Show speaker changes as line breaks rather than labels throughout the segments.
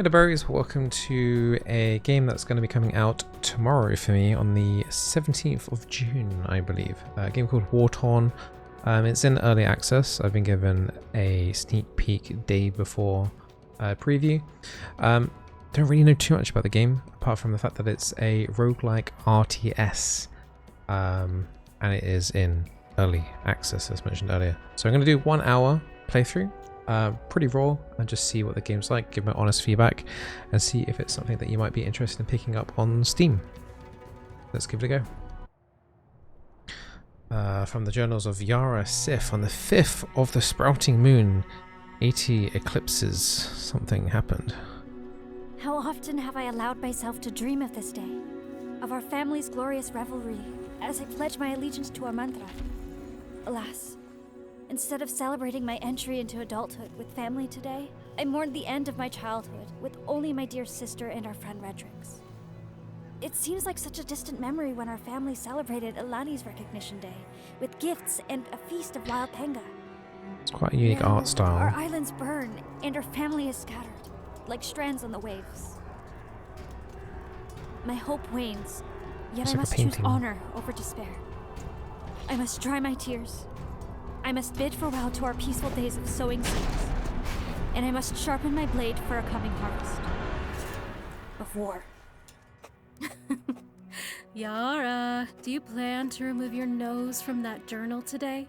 Hello berries, welcome to a game that's going to be coming out tomorrow for me on the 17th of June, I believe. A game called Wartorn. It's in early access. I've been given a sneak peek day before preview. Don't really know too much about the game, apart from the fact that it's a roguelike RTS. And it is in early access, as mentioned earlier. So I'm going to do 1 hour playthrough. Pretty raw, and just see what the game's like, give my honest feedback, and see if it's something that you might be interested in picking up on Steam. Let's give it a go. From the journals of Yara Sif, on the 5th of the sprouting moon, 80 eclipses, something happened.
How often have I allowed myself to dream of this day, of our family's glorious revelry, as I pledge my allegiance to our mantra. Alas, instead of celebrating my entry into adulthood with family today, I mourned the end of my childhood with only my dear sister and our friend Redrix. It seems like such a distant memory when our family celebrated Ilani's recognition day with gifts and a feast of wild penga.
It's quite a unique
Now,
art style.
our islands burn and our family is scattered, like strands on the waves. My hope wanes, yet I must choose honor over despair. I must dry my tears. I must bid farewell to our peaceful days of sowing seeds, and I must sharpen my blade for a coming harvest of war.
Yara, do you plan to remove your nose from that journal today?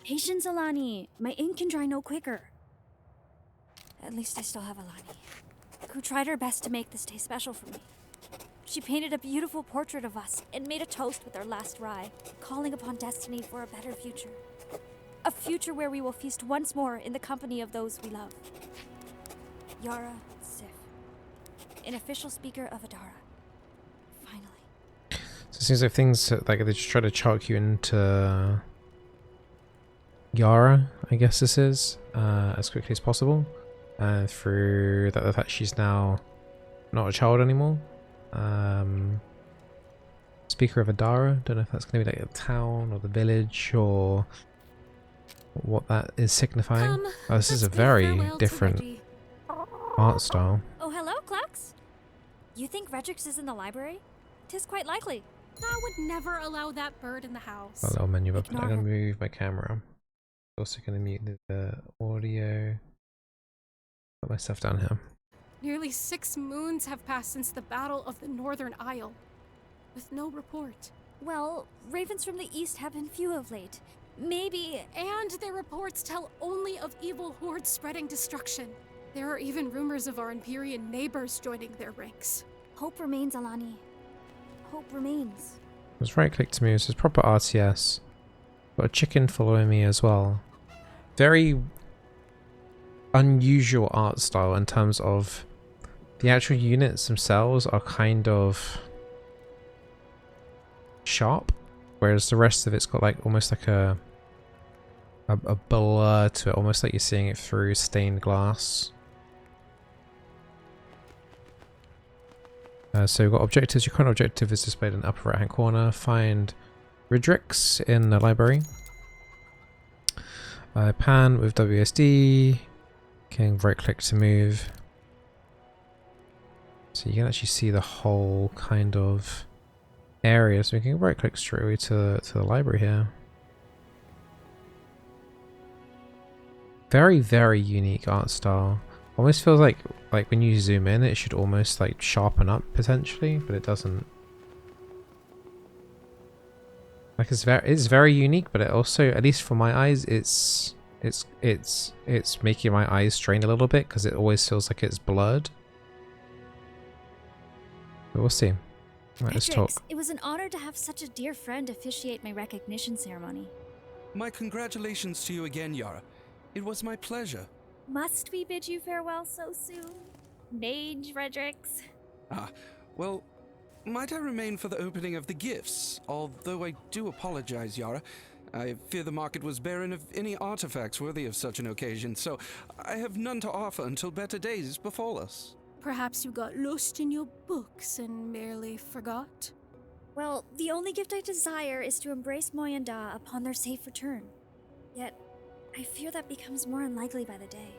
Patience, Alani. My ink can dry no quicker. At least I still have Alani, who tried her best to make this day special for me. She painted a beautiful portrait of us and made a toast with our last rye, calling upon destiny for a better future. A future where we will feast once more in the company of those we love. Yara Sif, an official speaker of Adara. Finally.
So it seems like things like they just try to chalk you into Yara, I guess this is, as quickly as possible. Through the fact she's now not a child anymore. Speaker of Adara, don't know if that's going to be like the town or the village or what that is signifying. Oh, this is a very different art style.
Oh, hello, Clux. You think Redrix is in the library? 'Tis quite likely.
I would never allow that bird in the house.
A little menu up. I'm
Ignore
going to
her.
move my camera. Also going to mute the audio. Put myself down here.
Nearly 6 moons have passed since the Battle of the Northern Isle, with no report.
Well, ravens from the east have been few of late. Maybe.
And their reports tell only of evil hordes spreading destruction. There are even rumors of our Empyrean neighbors joining their ranks.
Hope remains, Alani. Hope remains.
Let's right click to move. This is proper RTS. Got a chicken following me as well. Very unusual art style in terms of the actual units themselves are kind of sharp, whereas the rest of it's got like almost like a blur to it, almost like you're seeing it through stained glass. So we've got objectives. Your current objective is displayed in the upper right hand corner. Find Redrix in the library. Pan with WSD. Can right click to move. So you can actually see the whole kind of area. So we can right click straight away to the library here. Very, very unique art style. Almost feels like when you zoom in, it should almost like sharpen up potentially, but it doesn't. Like it's very unique, but it also, at least for my eyes, it's making my eyes strain a little bit because it always feels like it's blurred. But we'll see. Right, let's talk.
It was an honor to have such a dear friend officiate my recognition ceremony.
My congratulations to you again, Yara. It was my pleasure.
Must we bid you farewell so soon? Mage Redrix.
Well, might I remain for the opening of the gifts? Although I do apologize, Yara. I fear the market was barren of any artifacts worthy of such an occasion, so I have none to offer until better days befall us.
Perhaps you got lost in your books and merely forgot?
Well, the only gift I desire is to embrace Moyanda upon their safe return. Yet, I fear that becomes more unlikely by the day.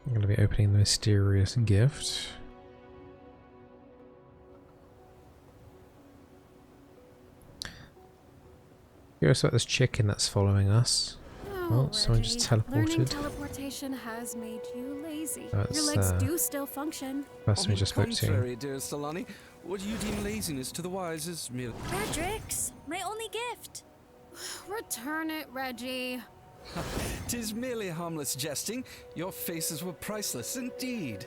I'm going to be opening the mysterious gift. Curious about this chicken that's following us. Oh, someone just teleported.
Learning teleportation has made you lazy.
Oh,
Your legs do still function.
Person we just spoke to.
Contrary, dearest Alani, what you deem laziness to the wise is merely...
Redrix, my only gift.
Return it, Reggie.
'Tis merely harmless jesting. Your faces were priceless indeed.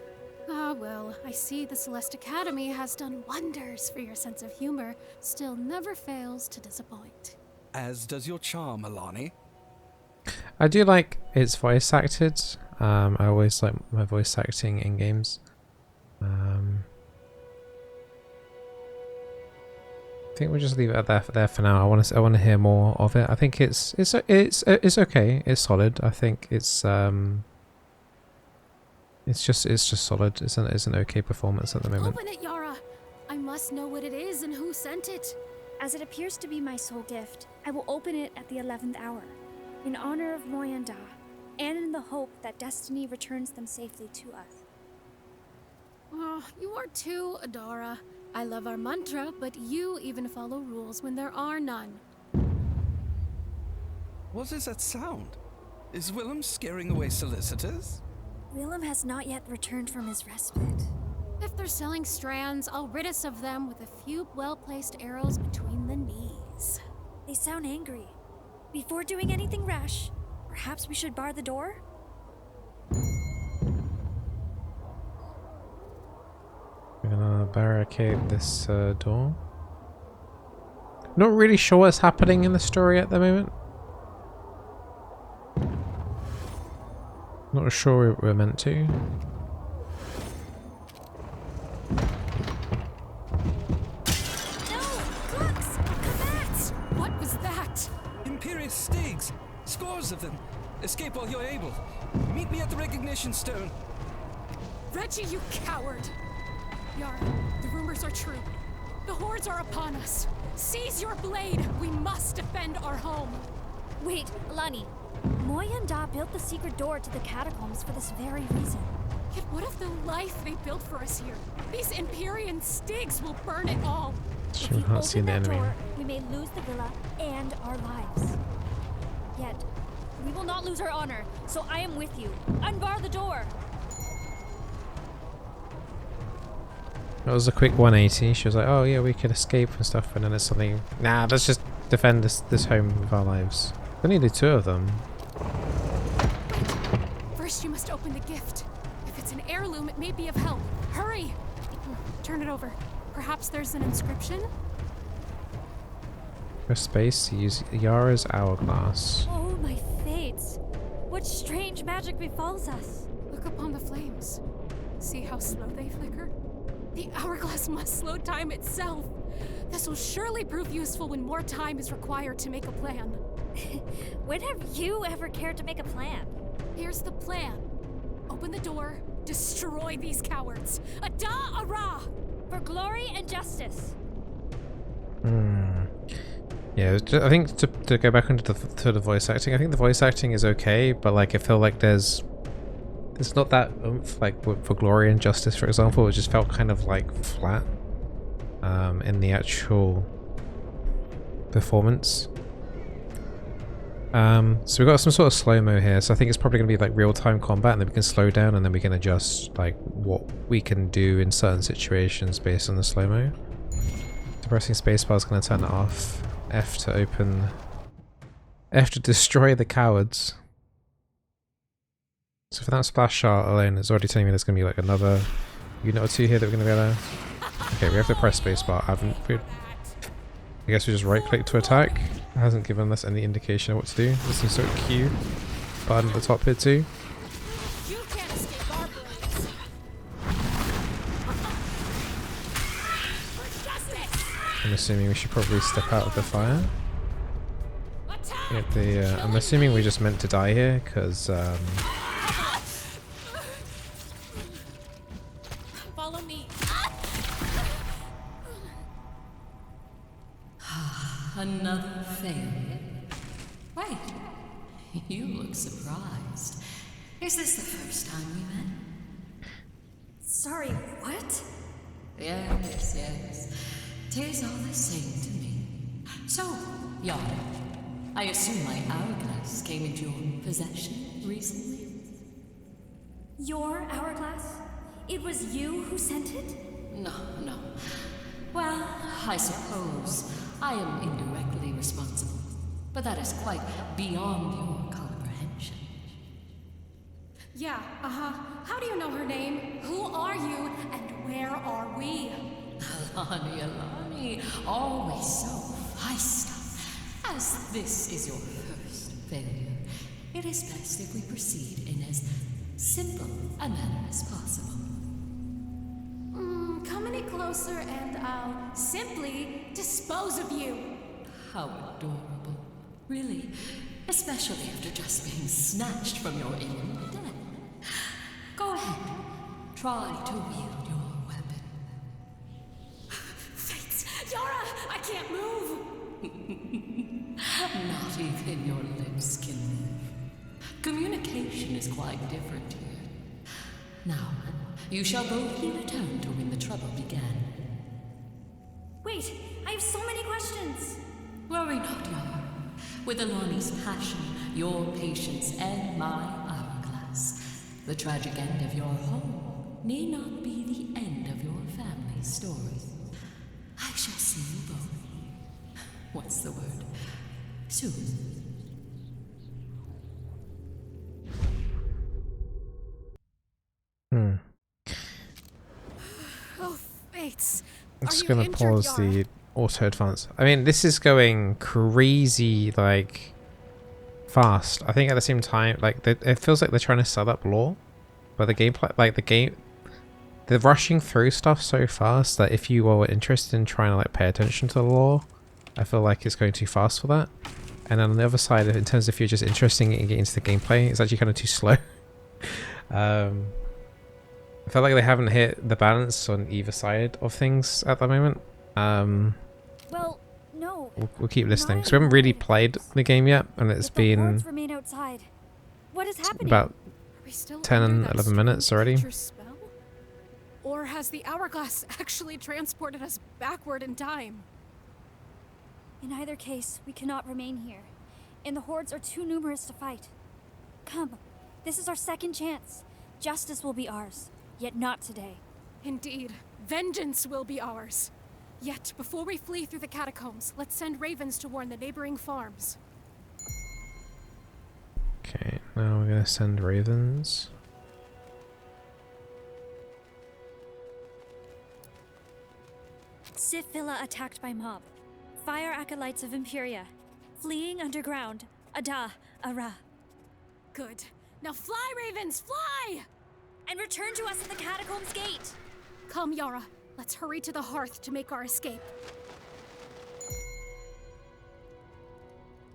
Ah, well, I see the Celeste Academy has done wonders for your sense of humor. Still never fails to disappoint.
As does your charm, Alani.
I do like it's voice acted. I always like my voice acting in games. I think we'll just leave it at there for now. I want to hear more of it. I think it's okay. It's solid. I think it's just solid. It's an okay performance at the moment.
Open it, Yara. I must know what it is and who sent it.
As it appears to be my sole gift, I will open it at the 11th hour, in honor of Moyanda, and in the hope that destiny returns them safely to us.
Oh, you are too, Adara. I love our mantra, but you even follow rules when there are none.
What is that sound? Is Willem scaring away solicitors?
Willem has not yet returned from his respite.
If they're selling strands, I'll rid us of them with a few well-placed arrows between the knees.
They sound angry. Before doing anything rash, perhaps we should bar the door?
We're gonna barricade this door. Not really sure what's happening in the story at the moment. Not sure we're meant to.
Stigs! Scores of them! Escape while you're able. Meet me at the recognition stone.
Reggie, you coward! Yara, the rumors are true. The hordes are upon us. Seize your blade! We must defend our home!
Wait, Alani. Moyanda built the secret door to the catacombs for this very reason.
Yet what of the life they built for us here? These Empyrean Stigs will burn it all.
If we open that door, we may lose the villa and our lives. Yet, we will not lose our honor, so I am with you. Unbar the door!
That was a quick 180. She was like, oh yeah, we could escape and stuff, and then it's something, nah, let's just defend this home with our lives. We needed two of them.
First you must open the gift. If it's an heirloom, it may be of help. Hurry! Turn it over. Perhaps there's an inscription?
Press space to use Yara's hourglass.
Oh, my fates. What strange magic befalls us.
Look upon the flames. See how slow they flicker? The hourglass must slow time itself. This will surely prove useful when more time is required to make a plan.
When have you ever cared to make a plan?
Here's the plan. Open the door, destroy these cowards. Ada Ara!
For glory and justice.
Yeah, I think to go back into the voice acting, I think the voice acting is okay, but like I feel like there's not that oomph like for glory and justice, for example. It just felt kind of like flat in the actual performance. So we've got some sort of slow-mo here, so I think it's probably going to be like real-time combat, and then we can slow down, and then we can adjust like what we can do in certain situations based on the slow-mo. So pressing spacebar is going to turn it off. F to open. F to destroy the cowards. So for that splash shot alone, it's already telling me there's going to be like another unit or two here that we're going to be able to... Okay, we have to press spacebar. I guess we just right-click to attack. It hasn't given us any indication of what to do. There's some sort of Q button at the top here too.
You can't escape our blades. For justice!
I'm assuming we should probably step out of the fire. I'm assuming we just meant to die here because
Follow me.
Another failure. Wait, you look surprised. Is this the first time we met?
Sorry, what?
Yes, yes. 'Tis all the same to me. So, Yara, I assume my hourglass came into your possession recently?
Your hourglass? It was you who sent it?
No, no. Well, I suppose I am indirectly responsible, but that is quite beyond your comprehension.
Yeah, How do you know her name? Who are you, and where are we?
Alani, always so feisty. As this is your first failure, it is best if we proceed in as simple a manner as possible.
Come any closer and I'll simply dispose of you.
How adorable. Really, especially after just being snatched from your imminent death. Go ahead, try to wield your weapon.
Fates! Yara! I can't move!
Not even your lips can move. Communication is quite different here. Now, you shall both be returned to when the trouble began.
Wait, I have so many questions.
Worry not, Yara. With Alani's passion, your patience, and my hourglass, the tragic end of your home need not be the end of your family's story. I shall see you both. What's the word? Soon.
Oh, Fates.
I'm
Are
just
you
gonna
injured,
pause
Yara?
the auto advance. I mean, this is going crazy, like, fast. I think at the same time, like, it feels like they're trying to set up lore, but the gameplay, like, they're rushing through stuff so fast that if you are interested in trying to, like, pay attention to the lore, I feel like it's going too fast for that. And on the other side, in terms of if you're just interested in getting into the gameplay, it's actually kind of too slow. I feel like they haven't hit the balance on either side of things at the moment.
Well, no.
We'll keep listening because we haven't really played the game yet, and it's
If the
been
hordes remain outside, what is happening?
about
Are we still
10
under
and
that
11 minutes
strange
already.
creature's spell? Or has the hourglass actually transported us backward in time?
In either case, we cannot remain here, and the hordes are too numerous to fight. Come, this is our second chance. Justice will be ours, yet not today.
Indeed, vengeance will be ours. Yet, before we flee through the catacombs, let's send ravens to warn the neighboring farms.
Okay, now we're gonna send ravens.
Sith Villa attacked by mob. Fire acolytes of Imperia. Fleeing underground. Ada, Ara.
Good. Now fly, ravens, fly!
And return to us at the catacombs gate.
Come, Yara. Let's hurry to the hearth to make our escape.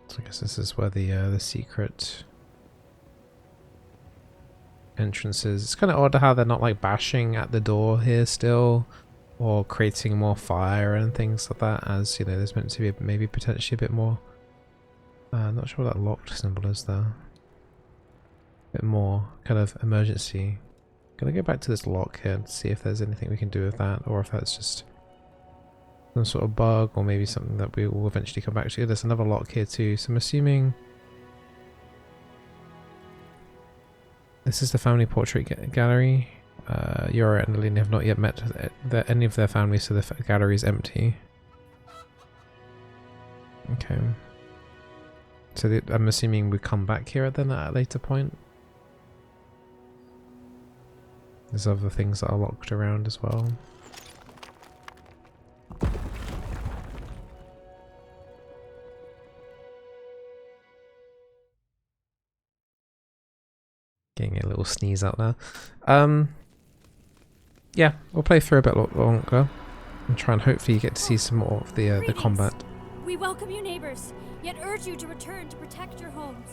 So I guess this is where the secret entrance is. It's kind of odd how they're not like bashing at the door here still, or creating more fire and things like that. As you know, there's meant to be maybe potentially a bit more. I'm not sure what that locked symbol is there. A bit more kind of emergency. Gonna go back to this lock here and see if there's anything we can do with that, or if that's just some sort of bug, or maybe something that we will eventually come back to. There's another lock here too, so I'm assuming this is the family portrait gallery. Yara and Alina have not yet met any of their families, so the gallery is empty. Okay. So I'm assuming we come back here then at a later point. There's other things that are locked around as well. Getting a little sneeze out there. Yeah, we'll play through a bit longer and try and hopefully get to see some more of the combat.
We welcome you, neighbors, yet urge you to return to protect your homes.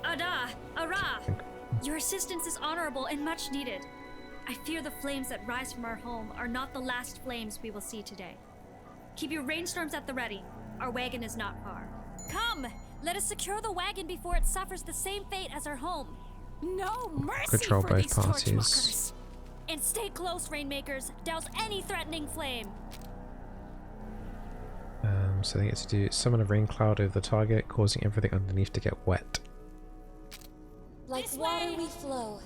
Ada, Ara, your assistance is honorable and much needed. I fear the flames that rise from our home are not the last flames we will see today. Keep your rainstorms at the ready. Our wagon is not far. Come, let us secure the wagon before it suffers the same fate as our home.
No mercy
Control
for
both
these
parties.
torchmuckers.
And stay close, Rainmakers. Douse any threatening flame.
So they get to do summon a rain cloud over the target, causing everything underneath to get wet.
Like water we flow.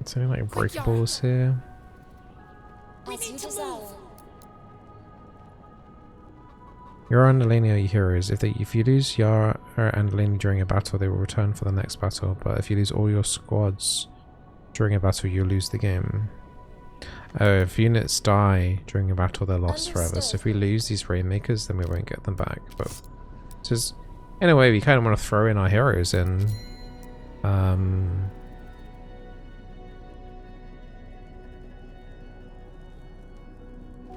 It's only like breakables here.
As you desire.
Yara and Eleni are your heroes. If you lose Yara and Eleni during a battle, they will return for the next battle. But if you lose all your squads during a battle, you'll lose the game. If units die during a battle, they're lost forever. So if we lose these Rainmakers, then we won't get them back. But just in a way, we kind of want to throw in our heroes in.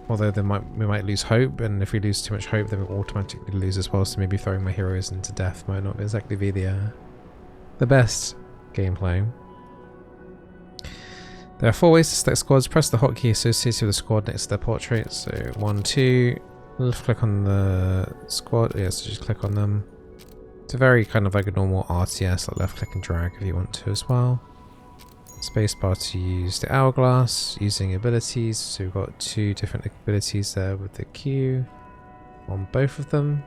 Although we might lose hope, and if we lose too much hope, then we automatically lose as well. So maybe throwing my heroes into death might not exactly be the best gameplay. There are 4 ways to select squads. Press the hotkey associated with the squad next to their portrait. So 1, 2, left click on the squad. Yeah, so just click on them. It's a very kind of like a normal RTS, like left click and drag if you want to as well. Spacebar to use the hourglass, using abilities. So we've got 2 different abilities there with the Q on both of them.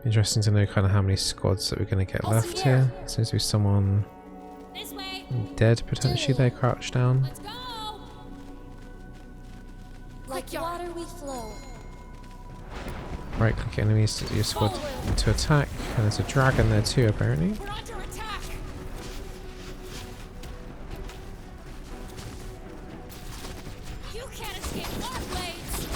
Interesting to know kind of how many squads that we're going to get left here. Seems to be someone dead potentially there, crouched down.
Let's go!
Like water we flow.
Right click enemies to your squad to attack. And there's a dragon there too apparently.
We're under attack! You can't escape our blades!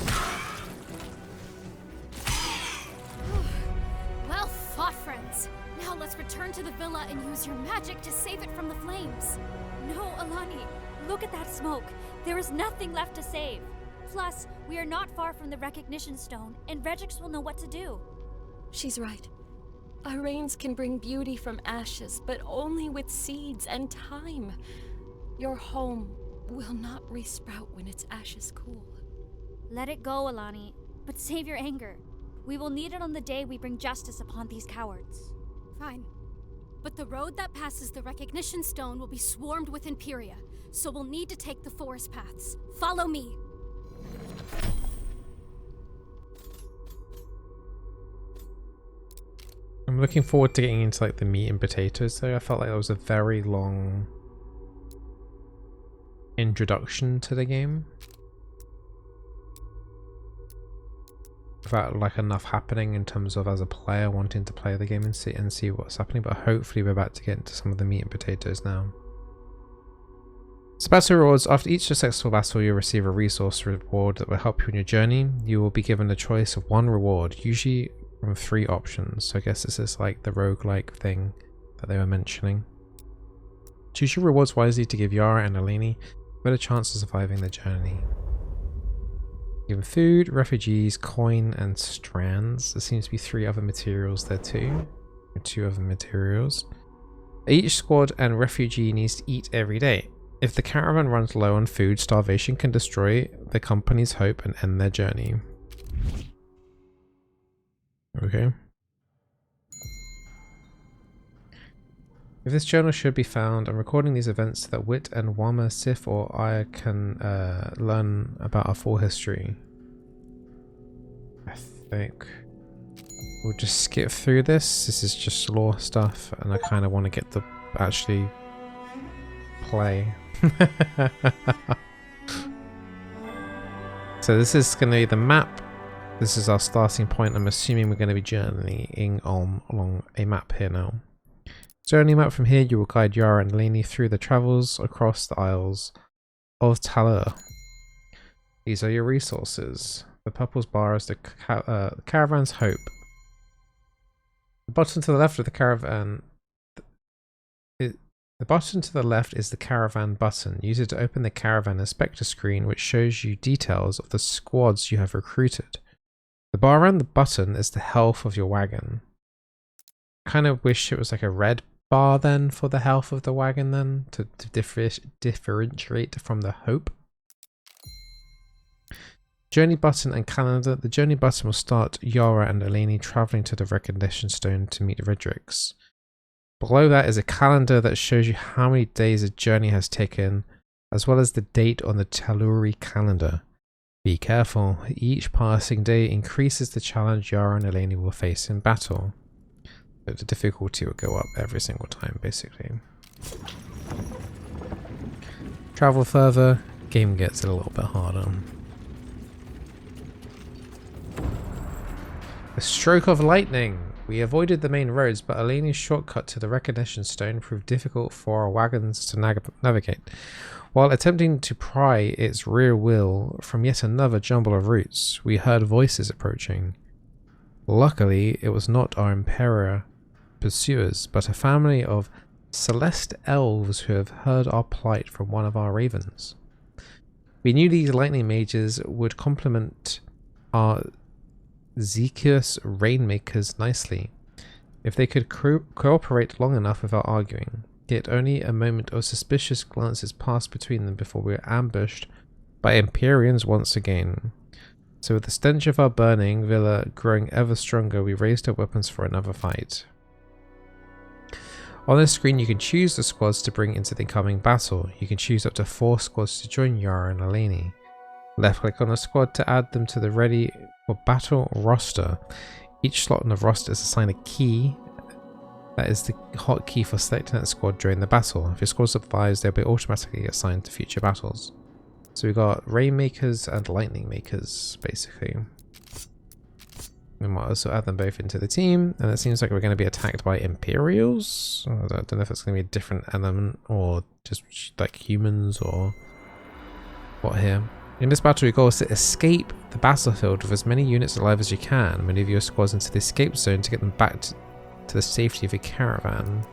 Well fought, friends. Now let's return to the villa and use your magic to save it from the flames.
No, Alani. Look at that smoke. There is nothing left to save. Plus, we are not far from the recognition stone, and Regix will know what to do.
She's right. Our rains can bring beauty from ashes, but only with seeds and time. Your home will not resprout when its ashes cool.
Let it go, Alani, but save your anger. We will need it on the day we bring justice upon these cowards.
Fine. But the road that passes the recognition stone will be swarmed with Imperia, so we'll need to take the forest paths. Follow me.
I'm looking forward to getting into like the meat and potatoes though. I felt like that was a very long introduction to the game. Without like enough happening in terms of as a player wanting to play the game and see what's happening, but hopefully we're about to get into some of the meat and potatoes now. So battle rewards. After each successful battle, you'll receive a resource reward that will help you in your journey. You will be given a choice of 1 reward, usually from 3 options. So I guess this is like the roguelike thing that they were mentioning. Choose your rewards wisely to give Yara and Eleni a better chance of surviving the journey. Given food, refugees, coin, and strands. There seems to be 3 other materials there too. 2 other materials. Each squad and refugee needs to eat every day. If the caravan runs low on food, starvation can destroy the company's hope and end their journey. Okay. If this journal should be found, I'm recording these events so that Wit and Wama, Sif, or I can learn about our full history. I think we'll just skip through this. This is just lore stuff, and I kind of want to get to actually play. So this is going to be the map. This is our starting point. I'm assuming we're going to be journeying along a map here now. Journey map. From here you will guide Yara and Eleni through the travels across the Isles of Talur. These are your resources. The purple bar is the caravan's hope. The button to the left of the caravan. The button to the left is the caravan button. Use it to open the caravan inspector screen, which shows you details of the squads you have recruited. The bar around the button is the health of your wagon. Kind of wish it was like a red bar then for the health of the wagon then, to differentiate from the hope. Journey button and calendar. The journey button will start Yara and Eleni traveling to the recognition stone to meet Redrix. Below that is a calendar that shows you how many days a journey has taken, as well as the date on the Telluri calendar. Be careful, each passing day increases the challenge Yara and Eleni will face in battle. So the difficulty will go up every single time, basically. Travel further, game gets a little bit harder. A stroke of lightning! We avoided the main roads, but Eleni's shortcut to the recognition stone proved difficult for our wagons to navigate, while attempting to pry its rear wheel from yet another jumble of routes. We heard voices approaching. Luckily, it was not our Emperor pursuers, but a family of Celeste elves who have heard our plight from one of our ravens. We knew these lightning mages would complement our Zekius Rainmakers nicely, if they could cooperate long enough without arguing. Yet only a moment of suspicious glances passed between them before we were ambushed by Empyreans once again. So with the stench of our burning villa growing ever stronger, we raised our weapons for another fight. On the screen you can choose the squads to bring into the incoming battle. You can choose up to 4 squads to join Yara and Eleni. Left click on a squad to add them to the ready for battle roster. Each slot in the roster is assigned a key. That is the hotkey for selecting that squad during the battle. If your squad survives, they'll be automatically assigned to future battles. So we've got Rainmakers and Lightning Makers, basically. We might also add them both into the team, and it seems like we're going to be attacked by Imperials. I don't know if it's going to be a different element, or just like humans, or what here. In this battle, your goal is to escape the battlefield with as many units alive as you can. Maneuver your squads into the escape zone to get them back to the safety of your caravan.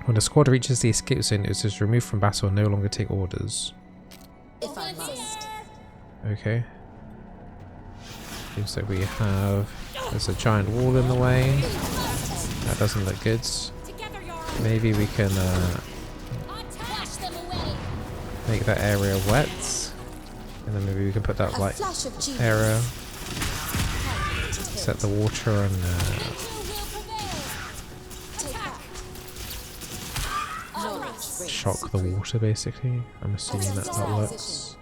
When the squad reaches the escape zone, it is removed from battle and no longer take orders.
If I must.
Okay. Seems like we have... There's a giant wall in the way. That doesn't look good. Maybe we can make that area wet. And then maybe we can put that like area. Set the water and shock the water basically. I'm assuming that works.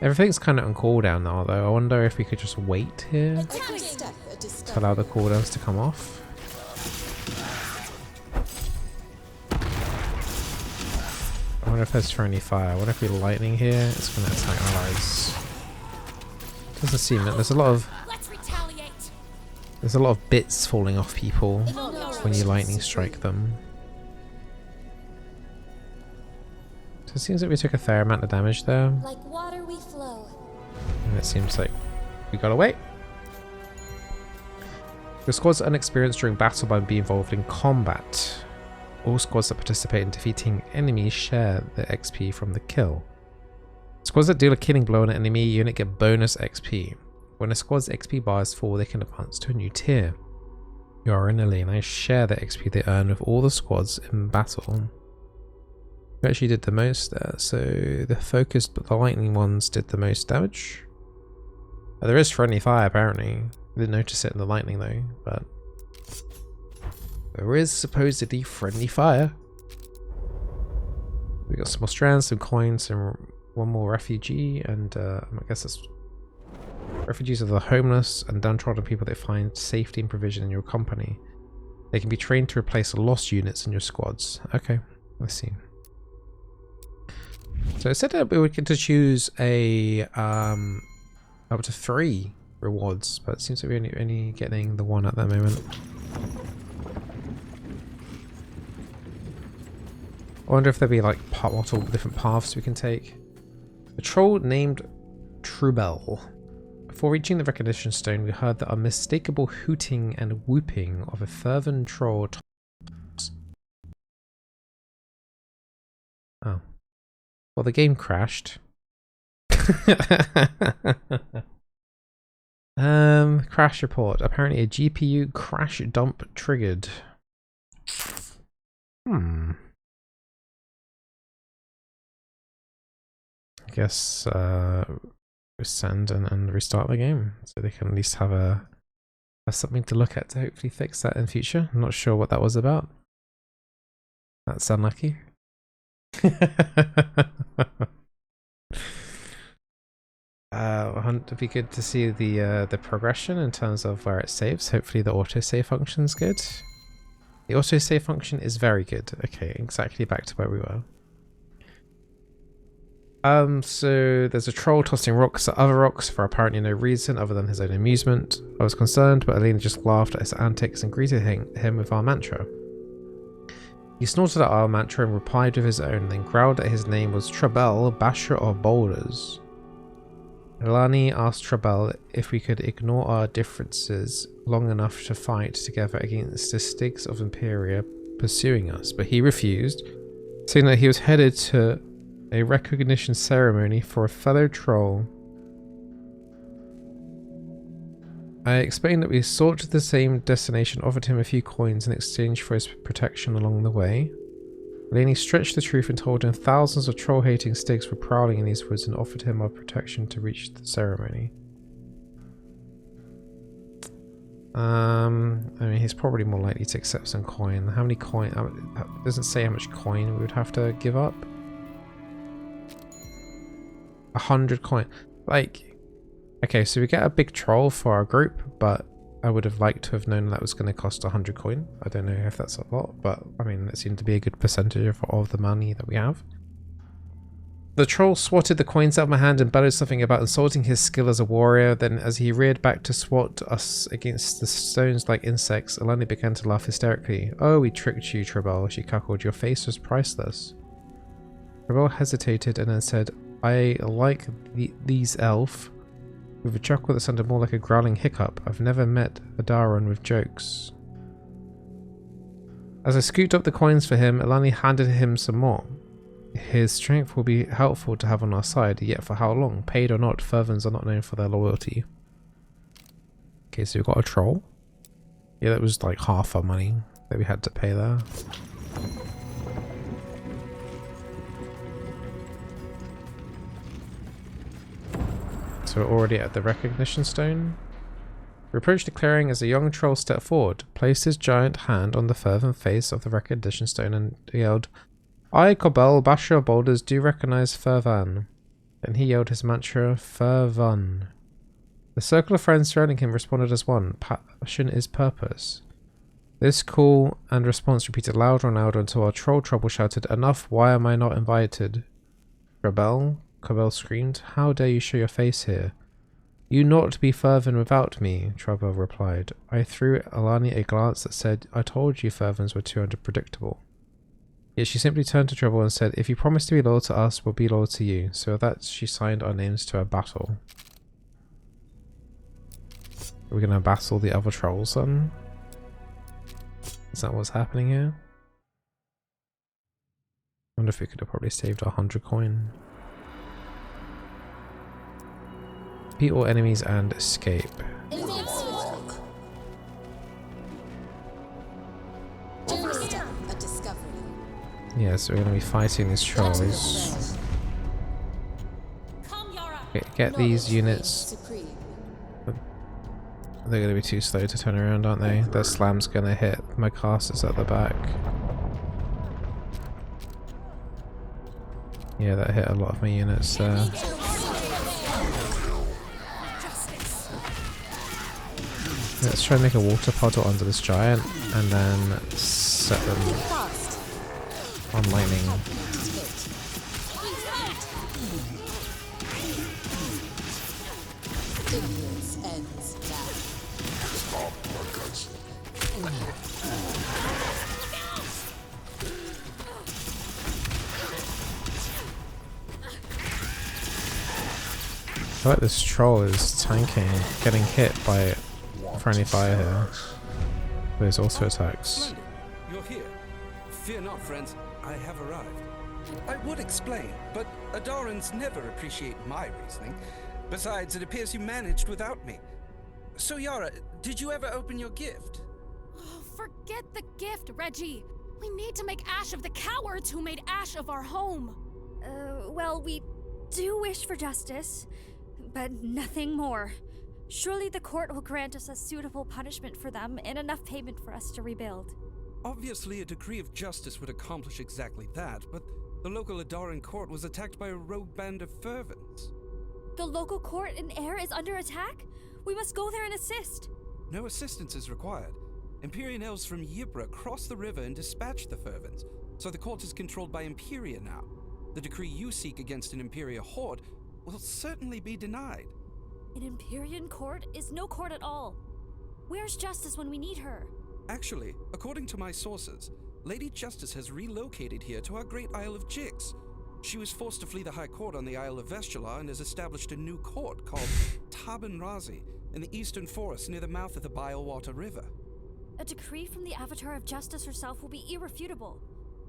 Everything's kind of on cooldown now though. I wonder if we could just wait here to allow the cooldowns to come off. I wonder if there's friendly fire. I wonder if we're lightning here, it's going to attack allies. Doesn't seem it. There's a lot of bits falling off people when you lightning strike them. So it seems like we took a fair amount of damage there.
Like water we flow.
And it seems like we got away. Your squads are unexperienced during battle by being involved in combat. All squads that participate in defeating enemies share the XP from the kill. Squads that deal a killing blow on an enemy unit get bonus XP. When a squad's XP bar is full, they can advance to a new tier. Yara and Eleni share the XP they earn with all the squads in battle. We actually did the most there, so the focused but the lightning ones did the most damage. There is friendly fire apparently. I didn't notice it in the lightning though, but there is supposedly friendly fire. We got some more strands, some coins, and one more refugee, and I guess that's refugees are the homeless and downtrodden people that find safety and provision in your company. They can be trained to replace lost units in your squads. Okay, let's see. So it said that we would get to choose a up to 3 rewards, but it seems like we're only getting the one at that moment. I wonder if there'll be like multiple different paths we can take. A troll named Trubel. Before reaching the recognition stone, we heard the unmistakable hooting and whooping of a fervent troll. Oh. Well, the game crashed. Crash report. Apparently a GPU crash dump triggered. I guess resend and restart the game so they can at least have a That's something to look at to hopefully fix that in future. I'm not sure what that was about. That's unlucky. It'd be good to see the progression in terms of where it saves. Hopefully the autosave function's good. The autosave function is very good. Okay, exactly back to where we were. So there's a troll tossing rocks at other rocks for apparently no reason other than his own amusement. I was concerned, but Elena just laughed at his antics and greeted him with our mantra. He snorted at our mantra and replied with his own, then growled that his name was Trebel, Basher of Boulders. Elani asked Trebel if we could ignore our differences long enough to fight together against the Stigs of Imperia pursuing us, but he refused, saying that he was headed to a recognition ceremony for a fellow troll. I explained that we sought the same destination, offered him a few coins in exchange for his protection along the way. Eleni stretched the truth and told him thousands of troll-hating Stigs were prowling in these woods and offered him our protection to reach the ceremony. I mean, he's probably more likely to accept some coin. How many coin? It doesn't say how much coin we would have to give up. 100 coin. Like, okay, so we get a big troll for our group, but I would have liked to have known that was going to cost 100 coin. I don't know if that's a lot, but I mean, it seemed to be a good percentage of the money that we have. The troll swatted the coins out of my hand and bellowed something about insulting his skill as a warrior. Then, as he reared back to swat us against the stones like insects, Eleni began to laugh hysterically. "Oh, we tricked you, Trebel," she cackled. "Your face was priceless." Trebel hesitated and then said, "I like these elf," with a chuckle that sounded more like a growling hiccup. "I've never met a Daron with jokes." As I scooped up the coins for him, Eleni handed him some more. "His strength will be helpful to have on our side, yet for how long? Paid or not, Fervens are not known for their loyalty." Okay, so we've got a troll. Yeah, that was like half our money that we had to pay there. So we're already at the recognition stone. We approached the clearing as a young troll stepped forward, placed his giant hand on the fervent face of the recognition stone and yelled, "I, Cobel, Basher of Boulders, do recognize Fervan." Then he yelled his mantra, Fervan. The circle of friends surrounding him responded as one. Passion is purpose. This call and response repeated louder and louder until our troll trouble shouted, "Enough, why am I not invited?" "Rebel?" Cobel screamed. "How dare you show your face here?" "You not be Fervan without me," Trouble replied. I threw Eleni a glance that said, "I told you Fervans were too unpredictable." Yet she simply turned to Trouble and said, "If you promise to be loyal to us, we'll be loyal to you." So with that, she signed our names to a battle. Are we going to battle the other trolls then? Is that what's happening here? I wonder if we could have probably saved 100 coin. Beat all enemies and escape. Yeah, so we're going to be fighting these trolls. Okay, get these units. They're going to be too slow to turn around, aren't they? That slam's going to hit my casters at the back. Yeah, that hit a lot of my units there. Let's try and make a water puddle under this giant and then set them on lightning. I feel like this troll is tanking, getting hit by friendly fire here. There's also attacks.
You're here. Fear not, friends. I have arrived. I would explain, but Adarans never appreciate my reasoning. Besides, it appears you managed without me. So, Yara, did you ever open your gift?
Oh, forget the gift, Reggie. We need to make ash of the cowards who made ash of our home.
Well, we do wish for justice, but nothing more. Surely the court will grant us a suitable punishment for them and enough payment for us to rebuild.
Obviously, a decree of justice would accomplish exactly that, but the local Adaran court was attacked by a rogue band of fervents.
The local court in Air is under attack? We must go there and assist.
No assistance is required. Empyrean elves from Yibra crossed the river and dispatched the fervents, so the court is controlled by Imperia now. The decree you seek against an Imperia horde will certainly be denied.
An Empyrean court is no court at all. Where's Justice when we need her?
Actually, according to my sources, Lady Justice has relocated here to our great Isle of Jix. She was forced to flee the High Court on the Isle of Vestula and has established a new court called Taban Razi in the eastern forest near the mouth of the Bilewater River.
A decree from the Avatar of Justice herself will be irrefutable.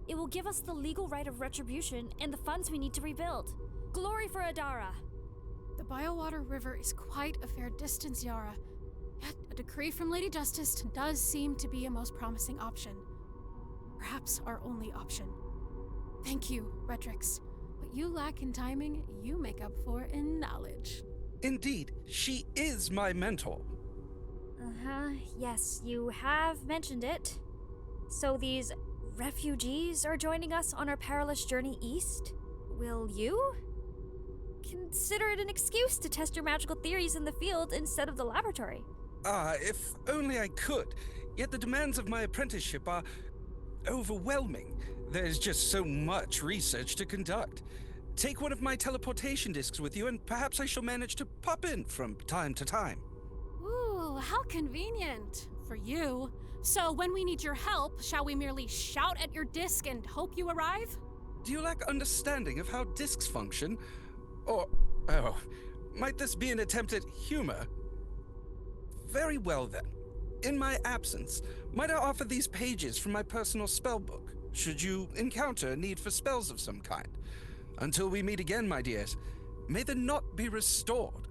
It will give us the legal right of retribution and the funds we need to rebuild. Glory for Adara!
The Bilewater River is quite a fair distance, Yara. Yet a decree from Lady Justice does seem to be a most promising option. Perhaps our only option. Thank you, Redrix. What you lack in timing, you make up for in knowledge.
Indeed, she is my mentor.
Yes, you have mentioned it. So these refugees are joining us on our perilous journey east? Will you? Consider it an excuse to test your magical theories in the field instead of the laboratory.
If only I could. Yet the demands of my apprenticeship are overwhelming. There's just so much research to conduct. Take one of my teleportation discs with you, and perhaps I shall manage to pop in from time to time.
Ooh, how convenient. For you. So when we need your help, shall we merely shout at your disc and hope you arrive?
Do you lack understanding of how discs function? Or, might this be an attempt at humor? Very well then. In my absence, might I offer these pages from my personal spellbook, should you encounter a need for spells of some kind? Until we meet again, my dears, may the knot be restored.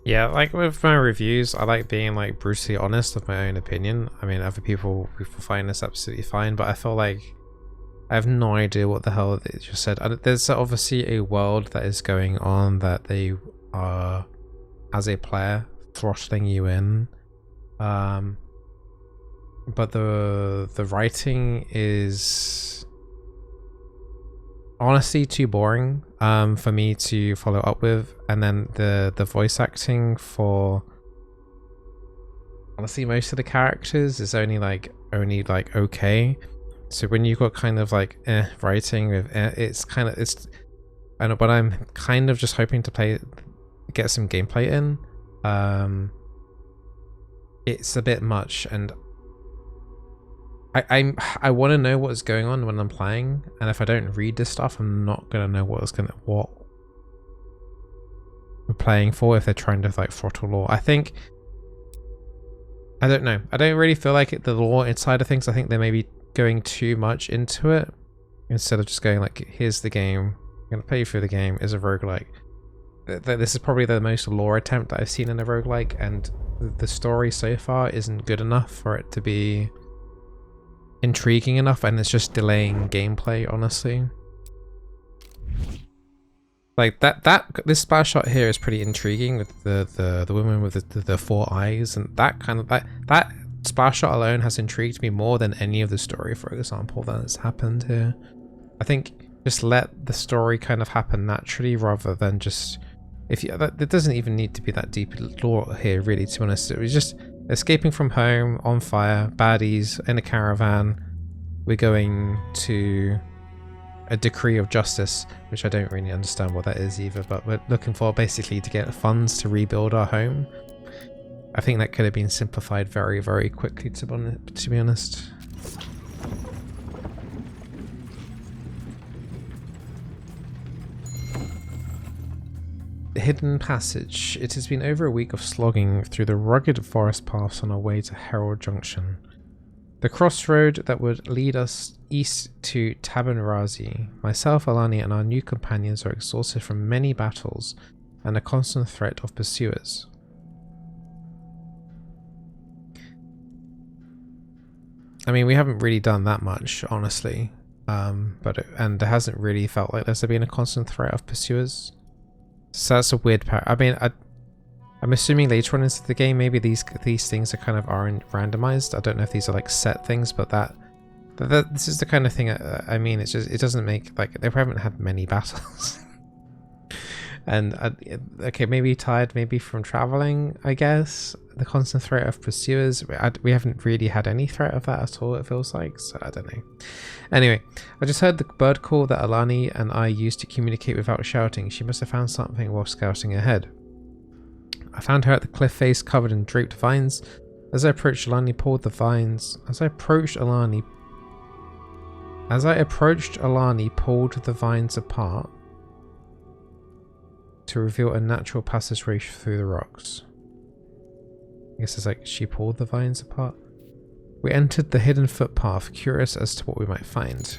Yeah, like with my reviews, I like being like brutally honest with my own opinion. I mean, other people find this absolutely fine, but I feel like I have no idea what the hell it just said. There's obviously a world that is going on that they are, as a player, throttling you in. But the writing is honestly too boring for me to follow up with, and then the voice acting for honestly most of the characters is only like okay. So when you've got kind of like writing with it's I know, but I'm kind of just hoping to get some gameplay in. It's a bit much, and I want to know what is going on when I'm playing, and if I don't read this stuff, I'm not gonna know what we're playing for if they're trying to like throttle lore. I don't know. I don't really feel like the lore inside of things. I think they may be going too much into it instead of just going like, here's the game, I'm gonna play through the game as a roguelike. This is probably the most lore attempt that I've seen in a roguelike, and the story so far isn't good enough for it to be intriguing enough, and it's just delaying gameplay, honestly. Like this splash shot here is pretty intriguing with the woman with the four eyes, and that splash shot alone has intrigued me more than any of the story, for example, that has happened here. I think just let the story kind of happen naturally rather than just it doesn't even need to be that deep lore here, really, to be honest. It was just escaping from home, on fire, baddies, in a caravan. We're going to a decree of justice, which I don't really understand what that is either, but we're looking for basically to get funds to rebuild our home. I think that could have been simplified very, very quickly, to be honest. The hidden passage. It has been over a week of slogging through the rugged forest paths on our way to Herald Junction, the crossroad that would lead us east to Taban Razi. Myself, Alani, and our new companions are exhausted from many battles and a constant threat of pursuers. I mean, we haven't really done that much, honestly, and it hasn't really felt like there's been a constant threat of pursuers. So that's a weird I mean, I'm assuming later on into the game, maybe these things are kind of aren't randomized. I don't know if these are like set things, but this is the kind of thing. I mean, it's just, it doesn't make, like, they haven't had many battles. And okay, maybe tired, maybe from traveling, I guess. The constant threat of pursuers. We haven't really had any threat of that at all, it feels like, so I don't know. Anyway, I just heard the bird call that Alani and I used to communicate without shouting. She must have found something while scouting ahead. I found her at the cliff face covered in draped vines. As I approached Alani, pulled the vines. As I approached Alani, pulled the vines apart to reveal a natural passageway through the rocks. I guess it's like she pulled the vines apart. We entered the hidden footpath, curious as to what we might find.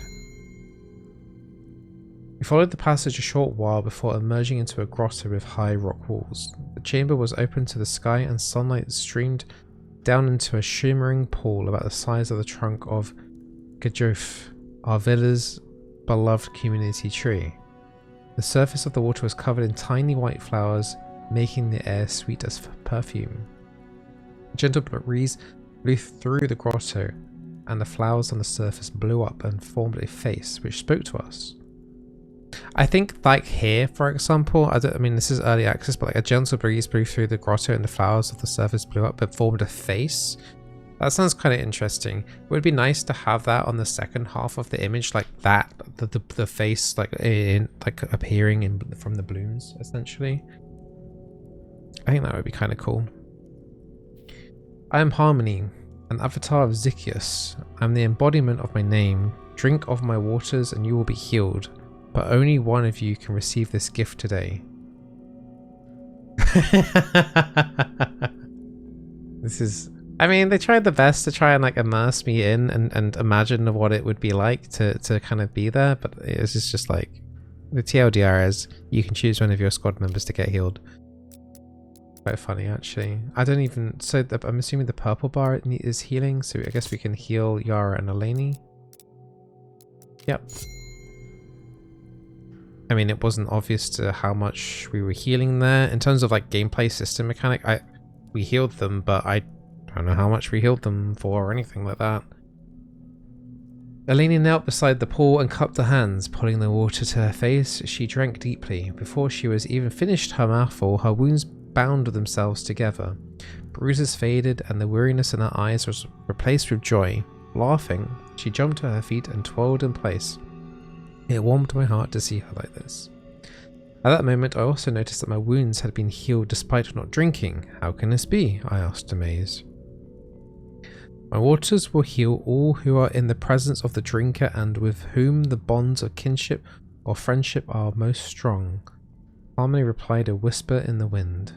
We followed the passage a short while before emerging into a grotto with high rock walls. The chamber was open to the sky and sunlight streamed down into a shimmering pool about the size of the trunk of Gajof, our villa's beloved community tree. The surface of the water was covered in tiny white flowers, making the air sweet as perfume. A gentle breeze blew through the grotto, and the flowers on the surface blew up and formed a face which spoke to us. I think, like here, for example, I mean, this is early access, but like a gentle breeze blew through the grotto and the flowers of the surface blew up and formed a face. That sounds kind of interesting. It would be nice to have that on the second half of the image, like that, the face like appearing from the blooms, essentially. I think that would be kind of cool. I am Harmony, an avatar of Zycius. I am the embodiment of my name. Drink of my waters and you will be healed. But only one of you can receive this gift today. This is... I mean, they tried the best to try and like immerse me in and imagine what it would be like to kind of be there, but it's just like the TLDR is you can choose one of your squad members to get healed. Quite funny, actually. I don't even... So I'm assuming the purple bar is healing, so I guess we can heal Yara and Eleni. Yep. I mean, it wasn't obvious to how much we were healing there. In terms of like gameplay system mechanic, we healed them, but I don't know how much we healed them for or anything like that. Eleni knelt beside the pool and cupped her hands, pulling the water to her face. She drank deeply. Before she was even finished her mouthful, her wounds bound themselves together. Bruises faded and the weariness in her eyes was replaced with joy. Laughing, she jumped to her feet and twirled in place. It warmed my heart to see her like this. At that moment, I also noticed that my wounds had been healed despite not drinking. How can this be? I asked, amazed. My waters will heal all who are in the presence of the drinker and with whom the bonds of kinship or friendship are most strong. Harmony replied, a whisper in the wind.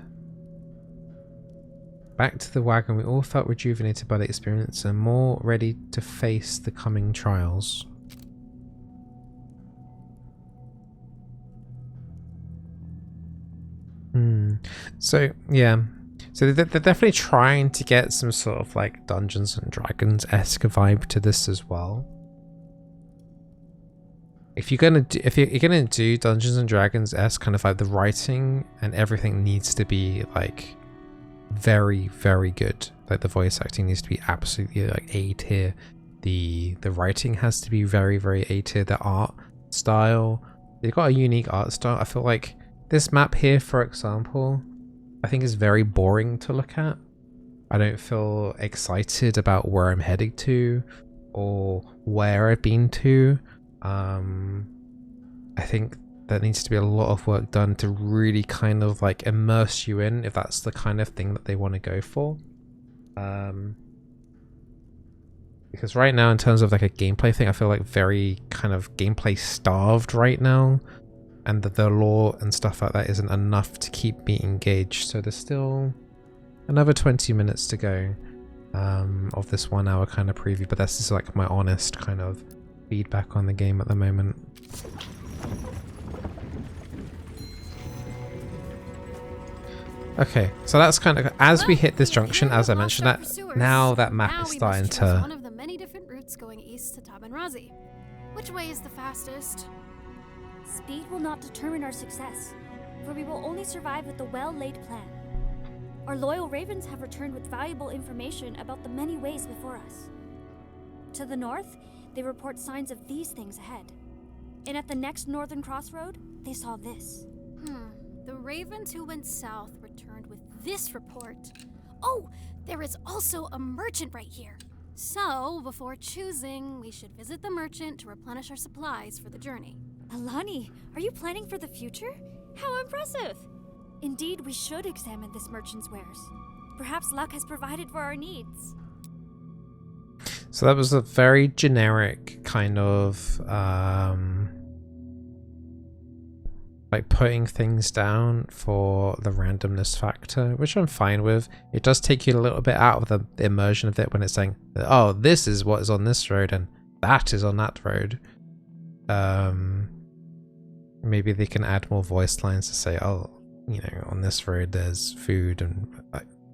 Back to the wagon, we all felt rejuvenated by the experience and more ready to face the coming trials. So, yeah. So they're definitely trying to get some sort of like Dungeons and Dragons-esque vibe to this as well. If you're gonna do Dungeons and Dragons-esque kind of like the writing and everything needs to be like very, very good. Like the voice acting needs to be absolutely like A tier. The writing has to be very, very A tier. The art style, they've got a unique art style. I feel like this map here, for example, I think is very boring to look at. I don't feel excited about where I'm heading to or where I've been to. I think there needs to be a lot of work done to really kind of like immerse you in, if that's the kind of thing that they want to go for. Because right now, in terms of like a gameplay thing, I feel like very kind of gameplay starved right now. And the lore and stuff like that isn't enough to keep me engaged. So there's still another 20 minutes to go of this 1 hour kind of preview. But that's just like my honest kind of feedback on the game at the moment. Okay, so that's kind of as we hit this junction, as I mentioned, that now that map is starting to.
One of the many different routes going east to Tabanrazi. Which way is the fastest?
Speed will not determine our success. for we will only survive with a well-laid plan. Our loyal ravens have returned with valuable information about the many ways before us. To the north, they report signs of these things ahead. And at the next northern crossroad, they saw this.
The ravens who went south returned with this report. Oh, there is also a merchant right here. So, before choosing, we should visit the merchant to replenish our supplies for the journey.
Alani, are you planning for the future? How impressive! Indeed, we should examine this merchant's wares. Perhaps luck has provided for our needs.
So that was a very generic kind of like putting things down for the randomness factor, which I'm fine with. It does take you a little bit out of the immersion of it when it's saying, oh, this is what is on this road and that is on that road. Maybe they can add more voice lines to say, oh, you know, on this road there's food, and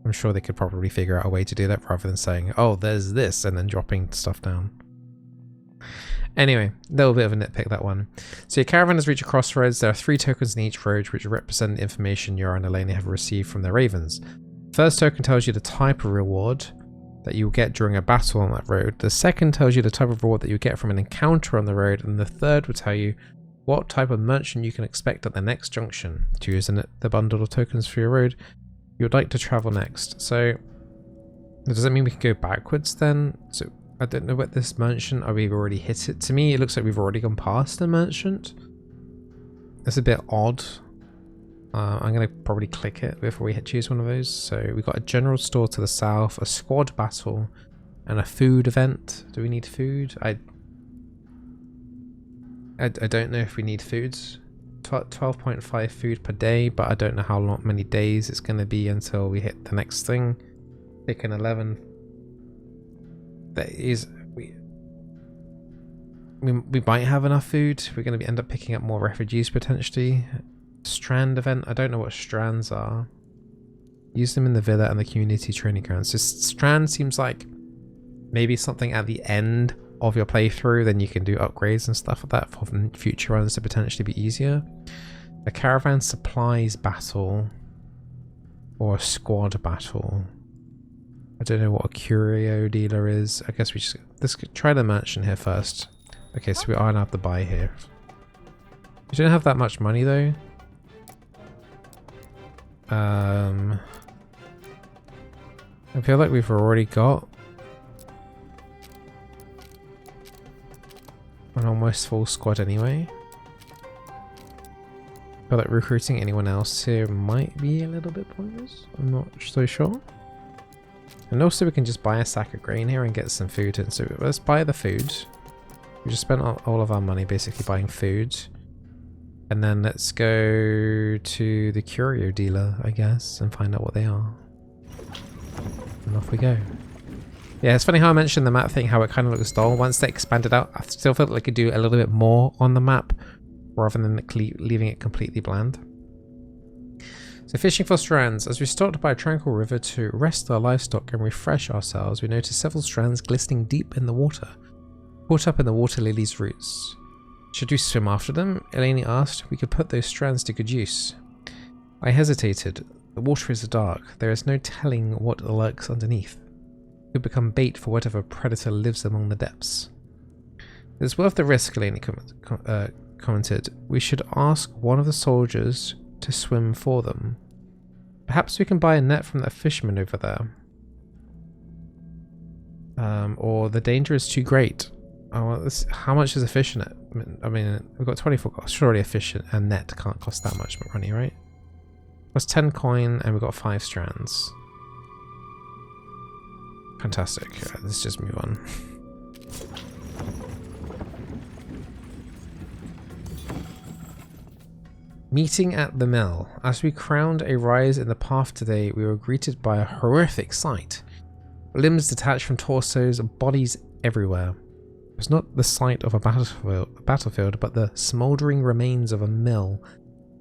I'm sure they could probably figure out a way to do that rather than saying, oh, there's this, and then dropping stuff down. Anyway, a little bit of a nitpick, that one. So your caravan has reached a crossroads. There are 3 tokens in each road which represent the information Yara and Elena have received from their ravens. First token tells you the type of reward that you will get during a battle on that road. The second tells you the type of reward that you get from an encounter on the road, and the third will tell you what type of merchant you can expect at the next junction. To use the bundle of tokens for your road you would like to travel next. So does that mean we can go backwards then? So I don't know what this merchant, are we already hit it? To me it looks like we've already gone past the merchant. That's a bit odd. I'm going to probably click it before we choose one of those. So we've got a general store to the south, a squad battle, and a food event. Do we need food? I don't know if we need food. 12.5 food per day, but I don't know how many days it's going to be until we hit the next thing. Taking 11 days. We might have enough food. We're going to end up picking up more refugees potentially. Strand event. I don't know what strands are. Use them in the villa and the community training grounds. Just strand seems like maybe something at the end of your playthrough, then you can do upgrades and stuff like that for future runs to potentially be easier. A caravan supplies battle or a squad battle. I don't know what a curio dealer is. I guess let's try the merchant here first. Okay, so we are gonna have to buy here. We don't have that much money though. I feel like we've already got an almost full squad anyway. I feel like recruiting anyone else here might be a little bit pointless. I'm not so sure. And also we can just buy a sack of grain here and get some food in. So let's buy the food. We just spent all of our money basically buying food. And then let's go to the curio dealer, I guess, and find out what they are. And off we go. Yeah, it's funny how I mentioned the map thing, how it kind of looks dull. Once they expanded out, I still felt like I could do a little bit more on the map rather than leaving it completely bland. So fishing for strands. As we stopped by a tranquil river to rest our livestock and refresh ourselves, we noticed several strands glistening deep in the water, caught up in the water lily's roots. Should we swim after them? Eleni asked. We could put those strands to good use. I hesitated. The water is dark. There is no telling what lurks underneath. It could become bait for whatever predator lives among the depths. It's worth the risk, Eleni commented. We should ask one of the soldiers to swim for them. Perhaps we can buy a net from that fisherman over there. Or the danger is too great. Oh, well, how much is a fishing net? I mean, we've got 24 costs. Surely a net can't cost that much money, right? That's 10 coin and we've got 5 strands. Fantastic. Let's just move on. Meeting at the mill. As we crowned a rise in the path today, we were greeted by a horrific sight. Limbs detached from torsos, bodies everywhere. It was not the sight of a battlefield, but the smouldering remains of a mill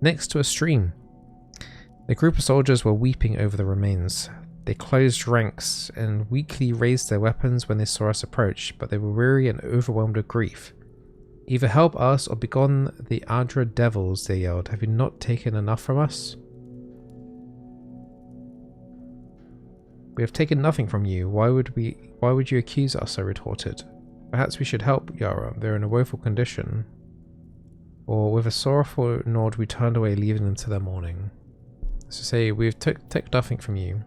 next to a stream. The group of soldiers were weeping over the remains. They closed ranks and weakly raised their weapons when they saw us approach, but they were weary and overwhelmed with grief. Either help us or begone the Adra devils, they yelled. Have you not taken enough from us? We have taken nothing from you. Why would you accuse us? I retorted. Perhaps we should help, Yara. They're in a woeful condition. Or with a sorrowful nod, we turned away, leaving them to their mourning. So say, we've took nothing from you.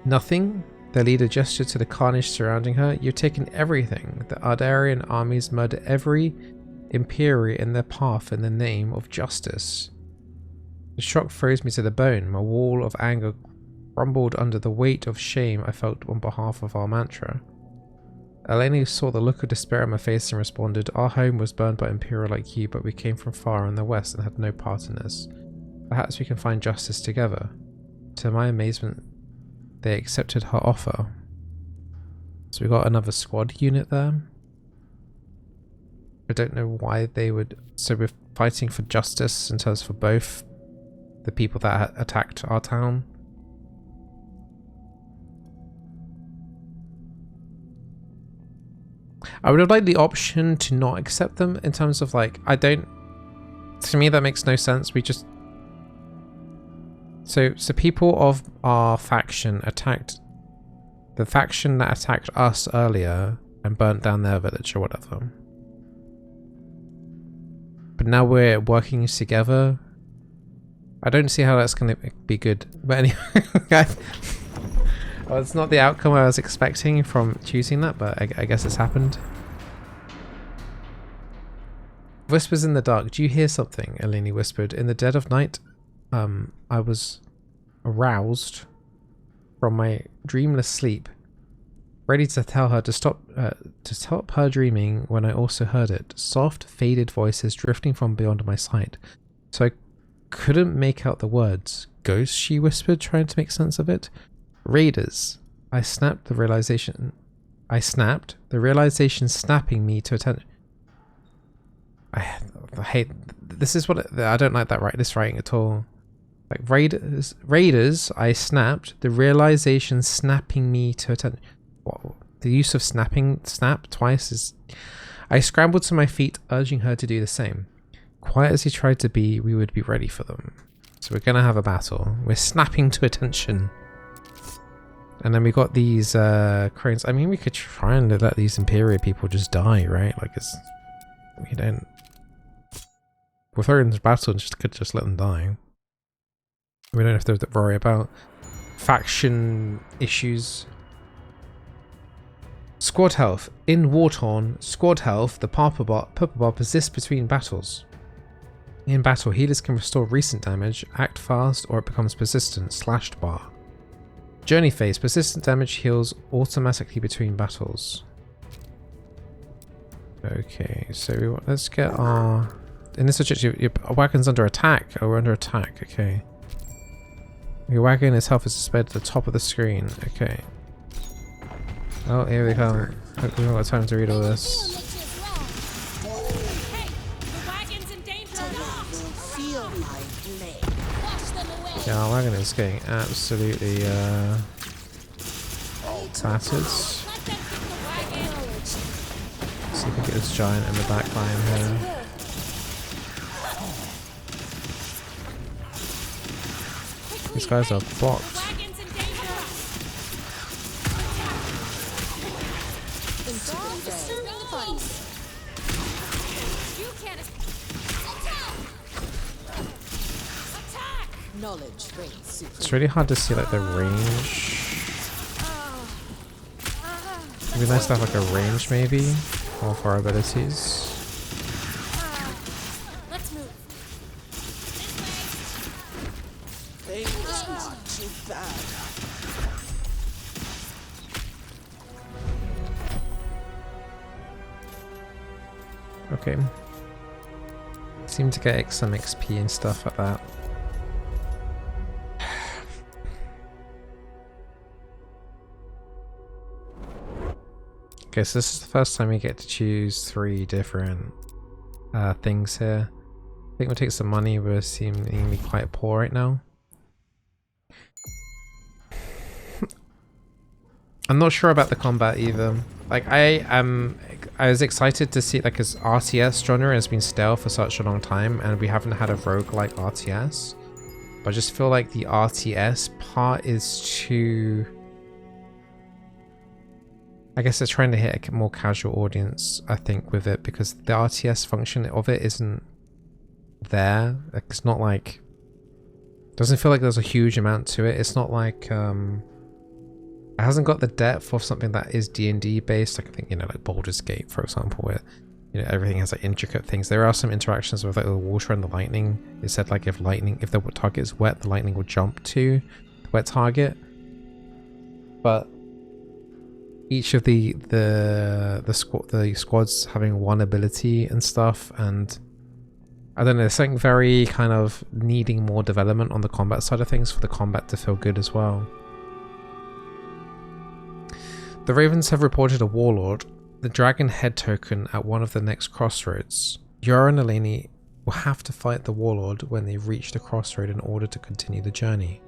Nothing? Their leader gestured to the carnage surrounding her. You've taken everything. The Ardarian armies murder every Imperial in their path in the name of justice. The shock froze me to the bone. My wall of anger crumbled under the weight of shame I felt on behalf of our mantra. Eleni saw the look of despair on my face and responded, our home was burned by Imperial like you, but we came from far in the west and had no part in this. Perhaps we can find justice together. To my amazement, they accepted her offer. So we got another squad unit there. I don't know why they would... So we're fighting for justice in terms for both the people that attacked our town. I would have liked the option to not accept them in terms of like, I don't... To me that makes no sense. We just... So people of our faction attacked the faction that attacked us earlier and burnt down their village or whatever. But now we're working together. I don't see how that's going to be good. But anyway, well, it's not the outcome I was expecting from choosing that, but I guess it's happened. Whispers in the dark. Do you hear something? Eleni whispered. In the dead of night, I was aroused from my dreamless sleep, ready to tell her to stop her dreaming when I also heard it. Soft, faded voices drifting from beyond my sight. So I couldn't make out the words. Ghosts, she whispered, trying to make sense of it. Raiders. I snapped, the realization snapping me to attention. I hate... This is what... I don't like this writing at all. Like, Raiders, I snapped, the realization snapping me to attention. The use of snap twice is... I scrambled to my feet, urging her to do the same. Quiet as he tried to be, we would be ready for them. So we're gonna have a battle. We're snapping to attention. And then we got these cranes. I mean, we could try and let these Imperial people just die, right? Like, it's... We don't... We're throwing into battle and could just let them die. We don't have to worry about faction issues. Squad health. In Wartorn, squad health, the purple bar persists between battles. In battle, healers can restore recent damage, act fast, or it becomes persistent, slashed bar. Journey phase, persistent damage heals automatically between battles. Okay, so let's get our... In this situation, your wagon's under attack. Oh, we're under attack, okay. Your wagon, its health is displayed at the top of the screen, okay. Oh, here we come. Hopefully we haven't got time to read all this. Yeah, our wagon is getting absolutely tattered. See if we get this giant in the back line here. These guys are blocked. It's really hard to see like the range. It'd be nice to have like a range maybe, all for our abilities.
Let's move.
Okay. Seem to get some XP and stuff like that. Okay, so this is the first time we get to choose 3 different things here. I think we'll take some money. We're seemingly quite poor right now. I'm not sure about the combat either. Like I was excited to see, like, his RTS genre has been stale for such a long time and we haven't had a roguelike RTS. But I just feel like the RTS part is too... I guess they're trying to hit a more casual audience, I think, with it, because the RTS function of it isn't there. Like, it's not like... doesn't feel like there's a huge amount to it. It's not like... it hasn't got the depth of something that is D&D based. Like, I think, you know, like Baldur's Gate, for example, where, you know, everything has like intricate things. There are some interactions with like the water and the lightning. It said like if the target is wet, the lightning will jump to the wet target. But each of the squads having one ability and stuff, and I don't know, there's something very kind of needing more development on the combat side of things for the combat to feel good as well. The Ravens have reported a warlord, the dragon head token, at one of the next crossroads. Yara and Eleni will have to fight the warlord when they reach the crossroad in order to continue the journey.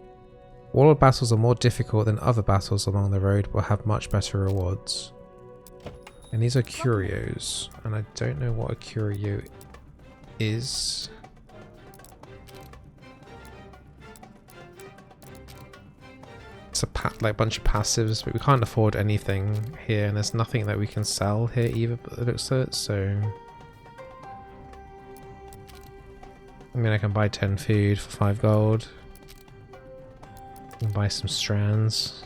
Warlord battles are more difficult than other battles along the road, but have much better rewards. And these are curios, and I don't know what a curio is. It's a like bunch of passives, but we can't afford anything here, and there's nothing that we can sell here either, it looks like, so... I mean, I can buy 10 food for 5 gold. I can buy some strands.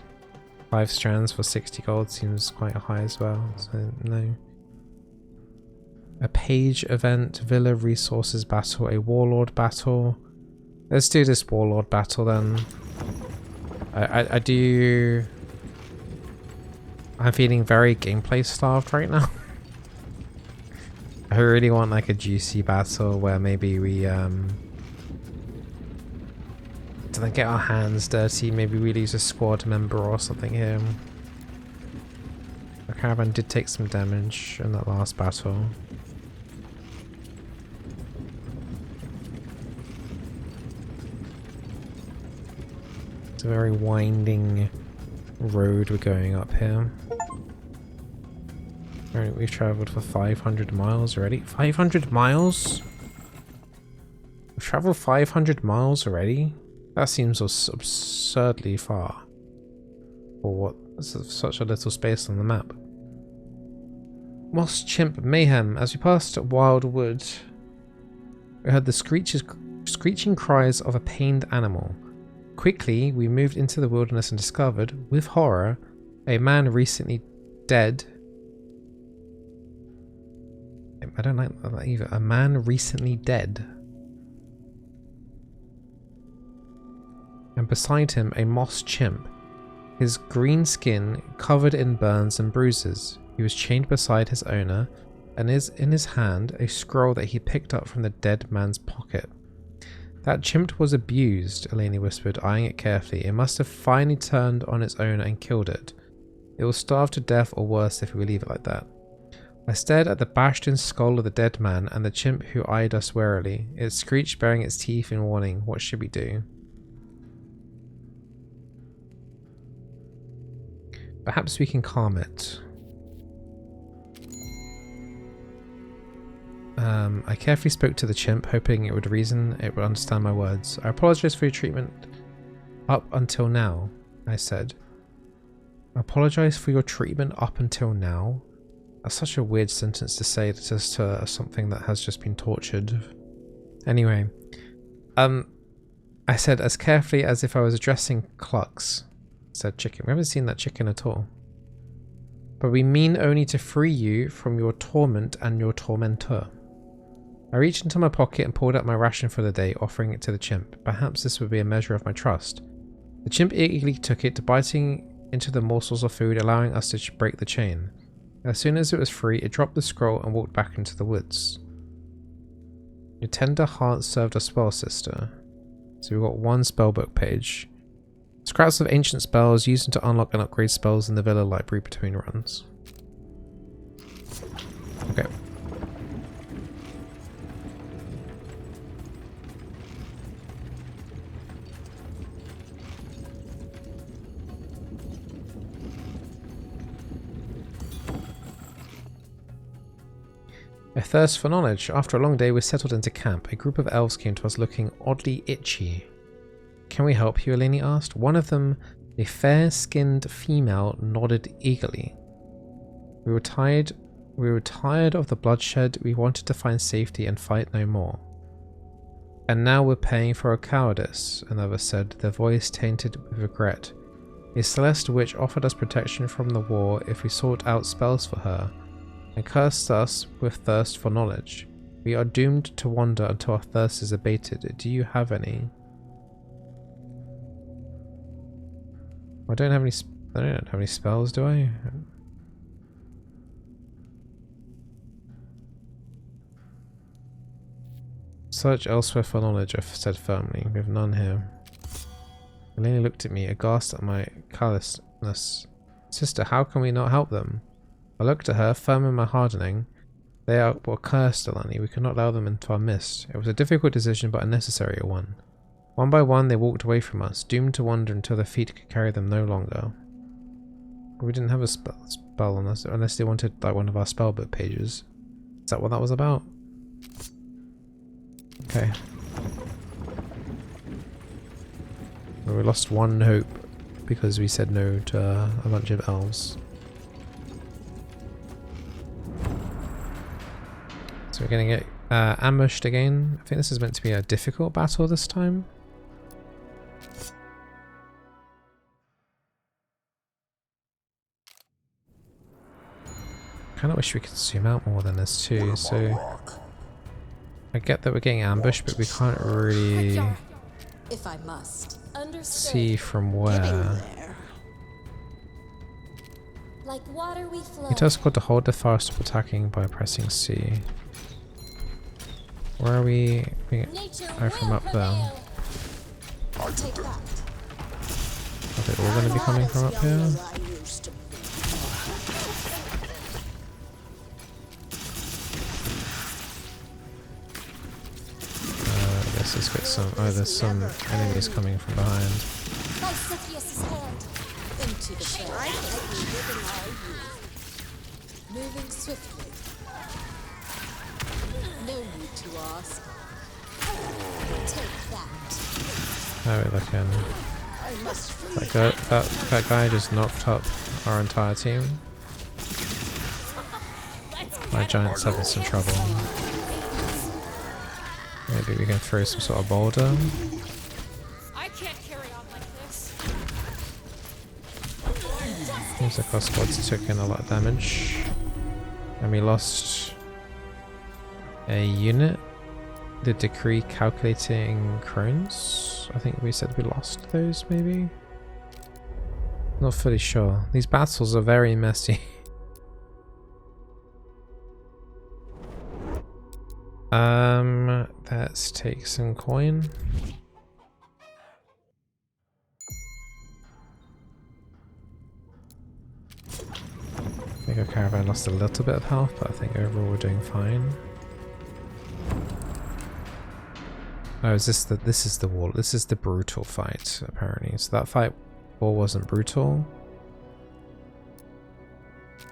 5 strands for 60 gold seems quite high as well, so no. A page event, villa resources battle, a warlord battle. Let's do this warlord battle then. I'm feeling very gameplay starved right now. I really want like a juicy battle where maybe we don't get our hands dirty, maybe we lose a squad member or something here. The caravan did take some damage in that last battle. It's a very winding road we're going up here. Alright, we've travelled for 500 miles already. 500 miles? We've travelled 500 miles already? That seems absurdly far. For what? Such a little space on the map. Moss Chimp Mayhem. As we passed Wildwood, we heard the screeching cries of a pained animal. Quickly, we moved into the wilderness and discovered, with horror, a man recently dead. I don't like that either. A man recently dead. And beside him, a moss chimp. His green skin covered in burns and bruises. He was chained beside his owner, and is in his hand a scroll that he picked up from the dead man's pocket. That chimp was abused, Eleni whispered, eyeing it carefully. It must have finally turned on its owner and killed it. It will starve to death or worse if we leave it like that. I stared at the bashed-in skull of the dead man and the chimp who eyed us warily. It screeched, baring its teeth in warning. What should we do? Perhaps we can calm it. I carefully spoke to the chimp, hoping it would reason, it would understand my words. I apologize for your treatment up until now, I said. I apologize for your treatment up until now? That's such a weird sentence to say just to something that has just been tortured. Anyway, I said as carefully as if I was addressing Clucks. Said chicken. We haven't seen that chicken at all. But we mean only to free you from your torment and your tormentor. I reached into my pocket and pulled out my ration for the day, offering it to the chimp. Perhaps this would be a measure of my trust. The chimp eagerly took it, biting into the morsels of food, allowing us to break the chain. As soon as it was free, it dropped the scroll and walked back into the woods. Your tender heart served us well, sister. So we've got one spellbook page. Scraps of ancient spells used to unlock and upgrade spells in the villa library between runs. Okay. A thirst for knowledge. After a long day, we settled into camp. A group of elves came to us looking oddly itchy. Can we help you? Eleni asked. One of them, a fair-skinned female, nodded eagerly. We were tired of the bloodshed. We wanted to find safety and fight no more. And now we're paying for our cowardice, another said, their voice tainted with regret. A celestial witch offered us protection from the war if we sought out spells for her, and cursed us with thirst for knowledge. We are doomed to wander until our thirst is abated. Do you have any? I don't have any spells, do I? Search elsewhere for knowledge, I said firmly. We have none here. Eleni looked at me, aghast at my callousness. Sister, how can we not help them? I looked at her, firm in my hardening. They were cursed, Eleni. We could not allow them into our midst. It was a difficult decision, but a necessary one. One by one, they walked away from us, doomed to wander until their feet could carry them no longer. We didn't have a spell on us, unless they wanted like one of our spellbook pages. Is that what that was about? Okay. Well, we lost one hope because we said no to a bunch of elves. So we're gonna get ambushed again. I think this is meant to be a difficult battle this time. Kinda wish we could zoom out more than this too, so I get that we're getting ambushed, but we can't really
If I must.
see from where.
Like water we flow.
It tells squad to hold the fire, stop attacking by pressing C. Where are we? Oh, from up there.
Take that.
Are they all going to be coming from up here? I guess let's get some. Oh, there's some enemies coming from behind.
By Cepheus' hand. Into the shade. Moving swiftly. No need to ask. Take that.
How are we looking? That guy just knocked up our entire team. My giant's having some trouble. Maybe we can throw some sort of boulder.
I can't carry on like this.
Seems like our squads took in a lot of damage. And we lost a unit. The decree calculating crones. I think we said we lost those, maybe? Not fully sure. These battles are very messy. Let's take some coin. I think our caravan lost a little bit of health, but I think overall we're doing fine. Oh, is this is the wall? This is the brutal fight, apparently. So that fight war wasn't brutal.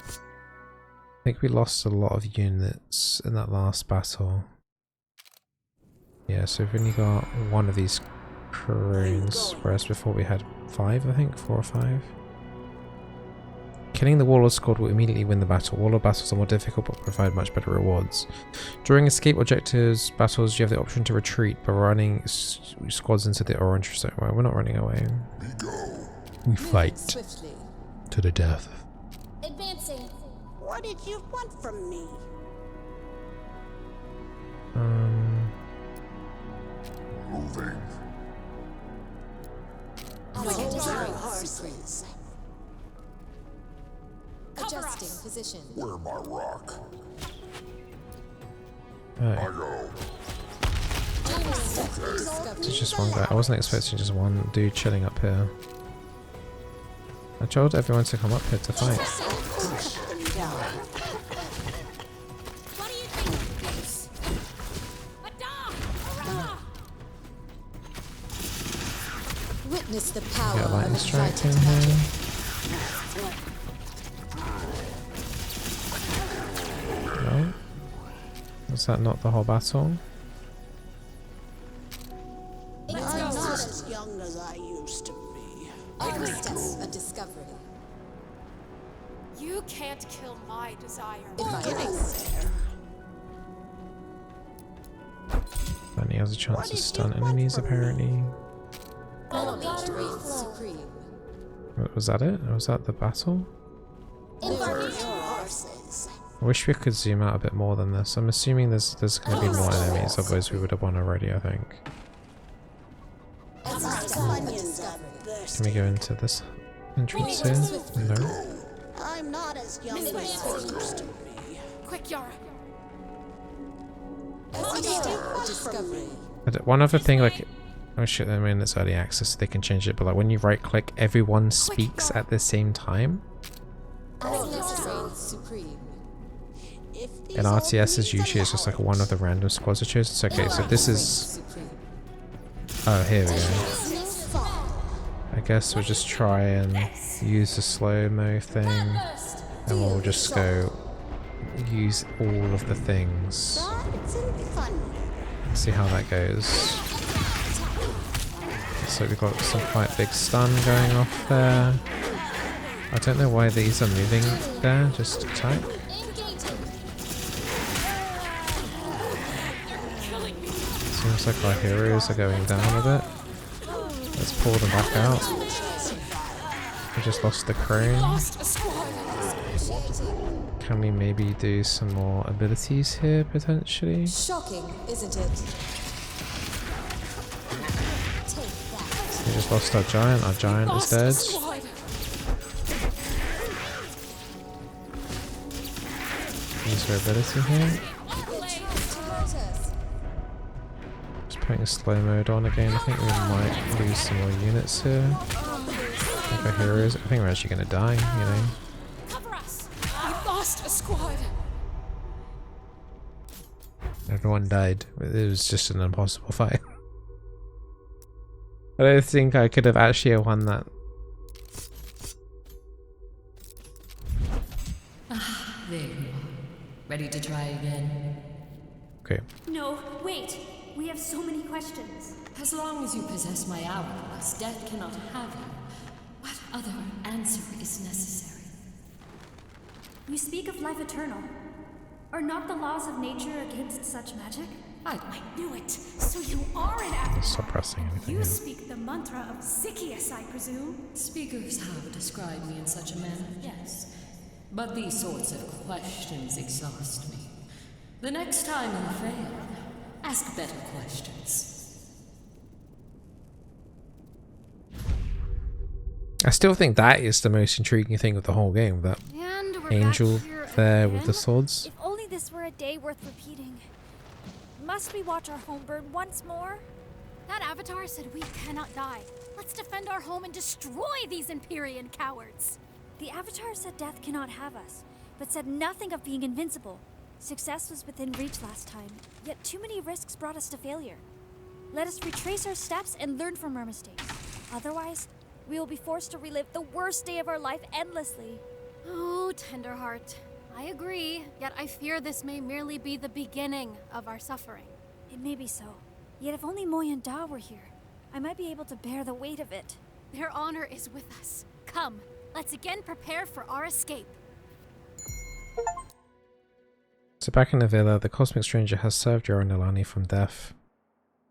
I think we lost a lot of units in that last battle. Yeah, so we've only got one of these crones, whereas before we had 5, I think, 4 or 5. Killing the Warlord squad will immediately win the battle. Warlord battles are more difficult but provide much better rewards. During escape objectives battles, you have the option to retreat by running squads into the orange zone. Well, we're not running away. We fight to the death.
Advancing.
What did you want from me?
Moving.
Horses. Adjusting position.
Where my rock?
Oh,
I go.
it's just one guy. I wasn't expecting just one dude chilling up here. I told everyone to come up here to fight.
What do you think of this? A dog!
Witness the power
Get a lightning
of
strike in
excited
here.
magic.
No? Was that not the whole battle?
I'm not as young as I used to be.
Every step's a discovery.
You can't kill my desire.
Getting there.
And he has a chance to stun enemies apparently.
Enemy reigns supreme.
Was that it? Or was that the battle? I wish we could zoom out a bit more than this. I'm assuming there's going to be more enemies, otherwise we would have won already, I think. Can we go into this entrance here? No.
I'm not as young as I used to be.
Quick, Yara.
Discovery.
One other thing, like, oh shit, I mean it's early access, so they can change it, but like when you right click, everyone speaks at the same time.
Reigns supreme.
In RTSs usually it's just like one of the random squads are chosen. It's okay, so this is...
Supreme.
Oh, here we go. I guess we'll just try and use the slow-mo thing, and we'll just go use all of the things. See how that goes. So we've got some quite big stun going off there. I don't know why these are moving there, just attack. Seems like our heroes are going down a bit. Let's pull them back out. We just lost the crane. Can we maybe do some more abilities here, potentially?
Shocking, isn't it?
We just lost our giant. Our giant is dead. Use our ability here. Just putting slow mode on again. I think we might lose some more units here. I think our heroes. I think we're actually going to die, you know.
Cover us. We lost a squad.
Everyone died. It was just an impossible fight. I don't think I could have actually won that.
There you are. Ready to try again?
Okay.
No, wait. We have so many questions.
As long as you possess my hourglass, death cannot have you. What other answer is necessary?
You speak of life eternal. Are not the laws of nature against such magic?
I knew it. So you are an avatar.
Stop pressing anything.
You
Yeah.
speak the mantra of Zycius, I presume.
Speakers have described me in such a manner, yes. But these sorts of questions exhaust me. The next time you fail, ask better questions.
I still think that is the most intriguing thing of the whole game. That
And we're
angel
back here
there
again?
with the swords.
If only this were a day worth repeating. Must we watch our home burn once more?
That avatar said we cannot die. Let's defend our home and destroy these Empyrean cowards.
The Avatar said death cannot have us, but said nothing of being invincible. Success was within reach last time, yet too many risks brought us to failure. Let us retrace our steps and learn from our mistakes. Otherwise, we will be forced to relive the worst day of our life endlessly.
Oh, Tenderheart. I agree, yet I fear this may merely be the beginning of our suffering.
It may be so. Yet if only Moy and Da were here, I might be able to bear the weight of it.
Their honor is with us. Come, let's again prepare for our escape.
So back in the villa, the cosmic stranger has saved Yara and Nilani from death,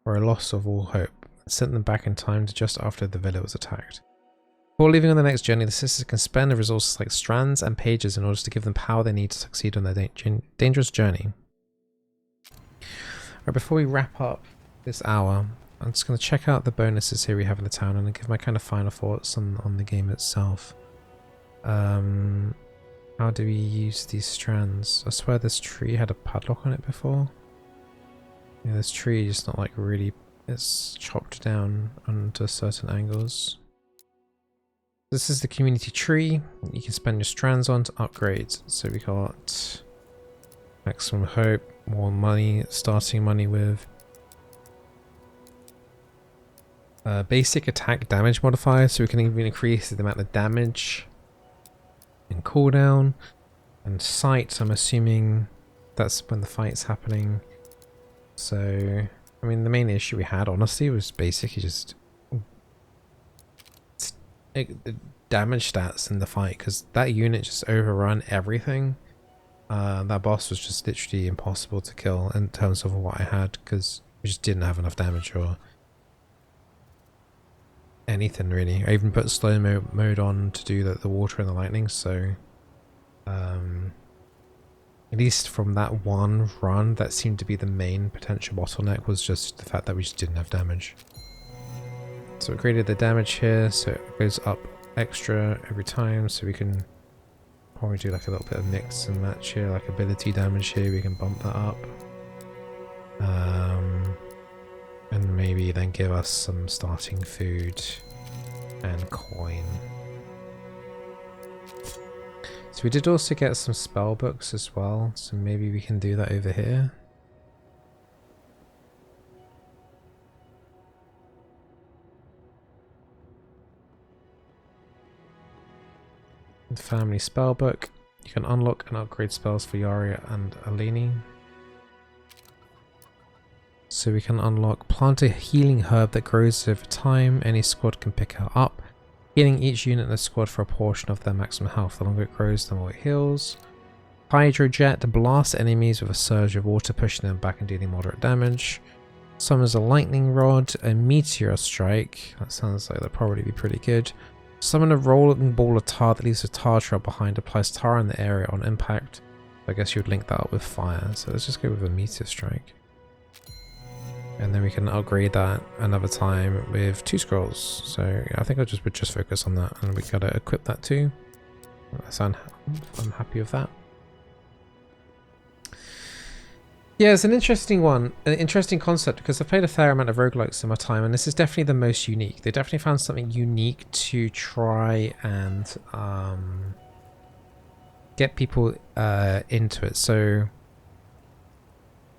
or a loss of all hope, and sent them back in time to just after the villa was attacked. Before leaving on the next journey, the sisters can spend the resources like strands and pages in order to give them power they need to succeed on their dangerous journey. Right, before we wrap up this hour, I'm just going to check out the bonuses here we have in the town and give my kind of final thoughts on the game itself. How do we use these strands? I swear this tree had a padlock on it before. Yeah, this tree is not like really, it's chopped down onto certain angles. This is the community tree you can spend your strands on to upgrade. So we got maximum hope, more money, starting money with basic attack damage modifier, so we can even increase the amount of damage and cooldown, and sight. I'm assuming that's when the fight's happening. So, I mean, the main issue we had, honestly, was basically just damage stats in the fight, because that unit just overrun everything. That boss was just literally impossible to kill in terms of what I had, because we just didn't have enough damage or anything really. I even put slow mode on to do the water and the lightning, so at least from that one run, that seemed to be the main potential bottleneck, was just the fact that we just didn't have damage. So we created the damage here, so it goes up extra every time, so we can probably do like a little bit of mix and match here, like ability damage here, we can bump that up. And maybe then give us some starting food and coin. So we did also get some spell books as well, so maybe we can do that over here. The family spell book. You can unlock and upgrade spells for Yaria and Alini. So we can unlock plant a healing herb that grows over time. Any squad can pick her up, healing each unit in the squad for a portion of their maximum health. The longer it grows, the more it heals. Hydrojet blasts enemies with a surge of water, pushing them back and dealing moderate damage. Summons a lightning rod, a meteor strike. That sounds like that'll probably be pretty good. Summon a rolling ball of tar that leaves a tar trail behind, applies tar in the area on impact. I guess you would link that up with fire, so let's just go with a meteor strike. And then we can upgrade that another time with 2 scrolls. So yeah, I think I would just focus on that, and we gotta equip that too. I'm happy with that. Yeah, it's an interesting one, an interesting concept, because I've played a fair amount of roguelikes in my time, and this is definitely the most unique. They definitely found something unique to try and get people into it. So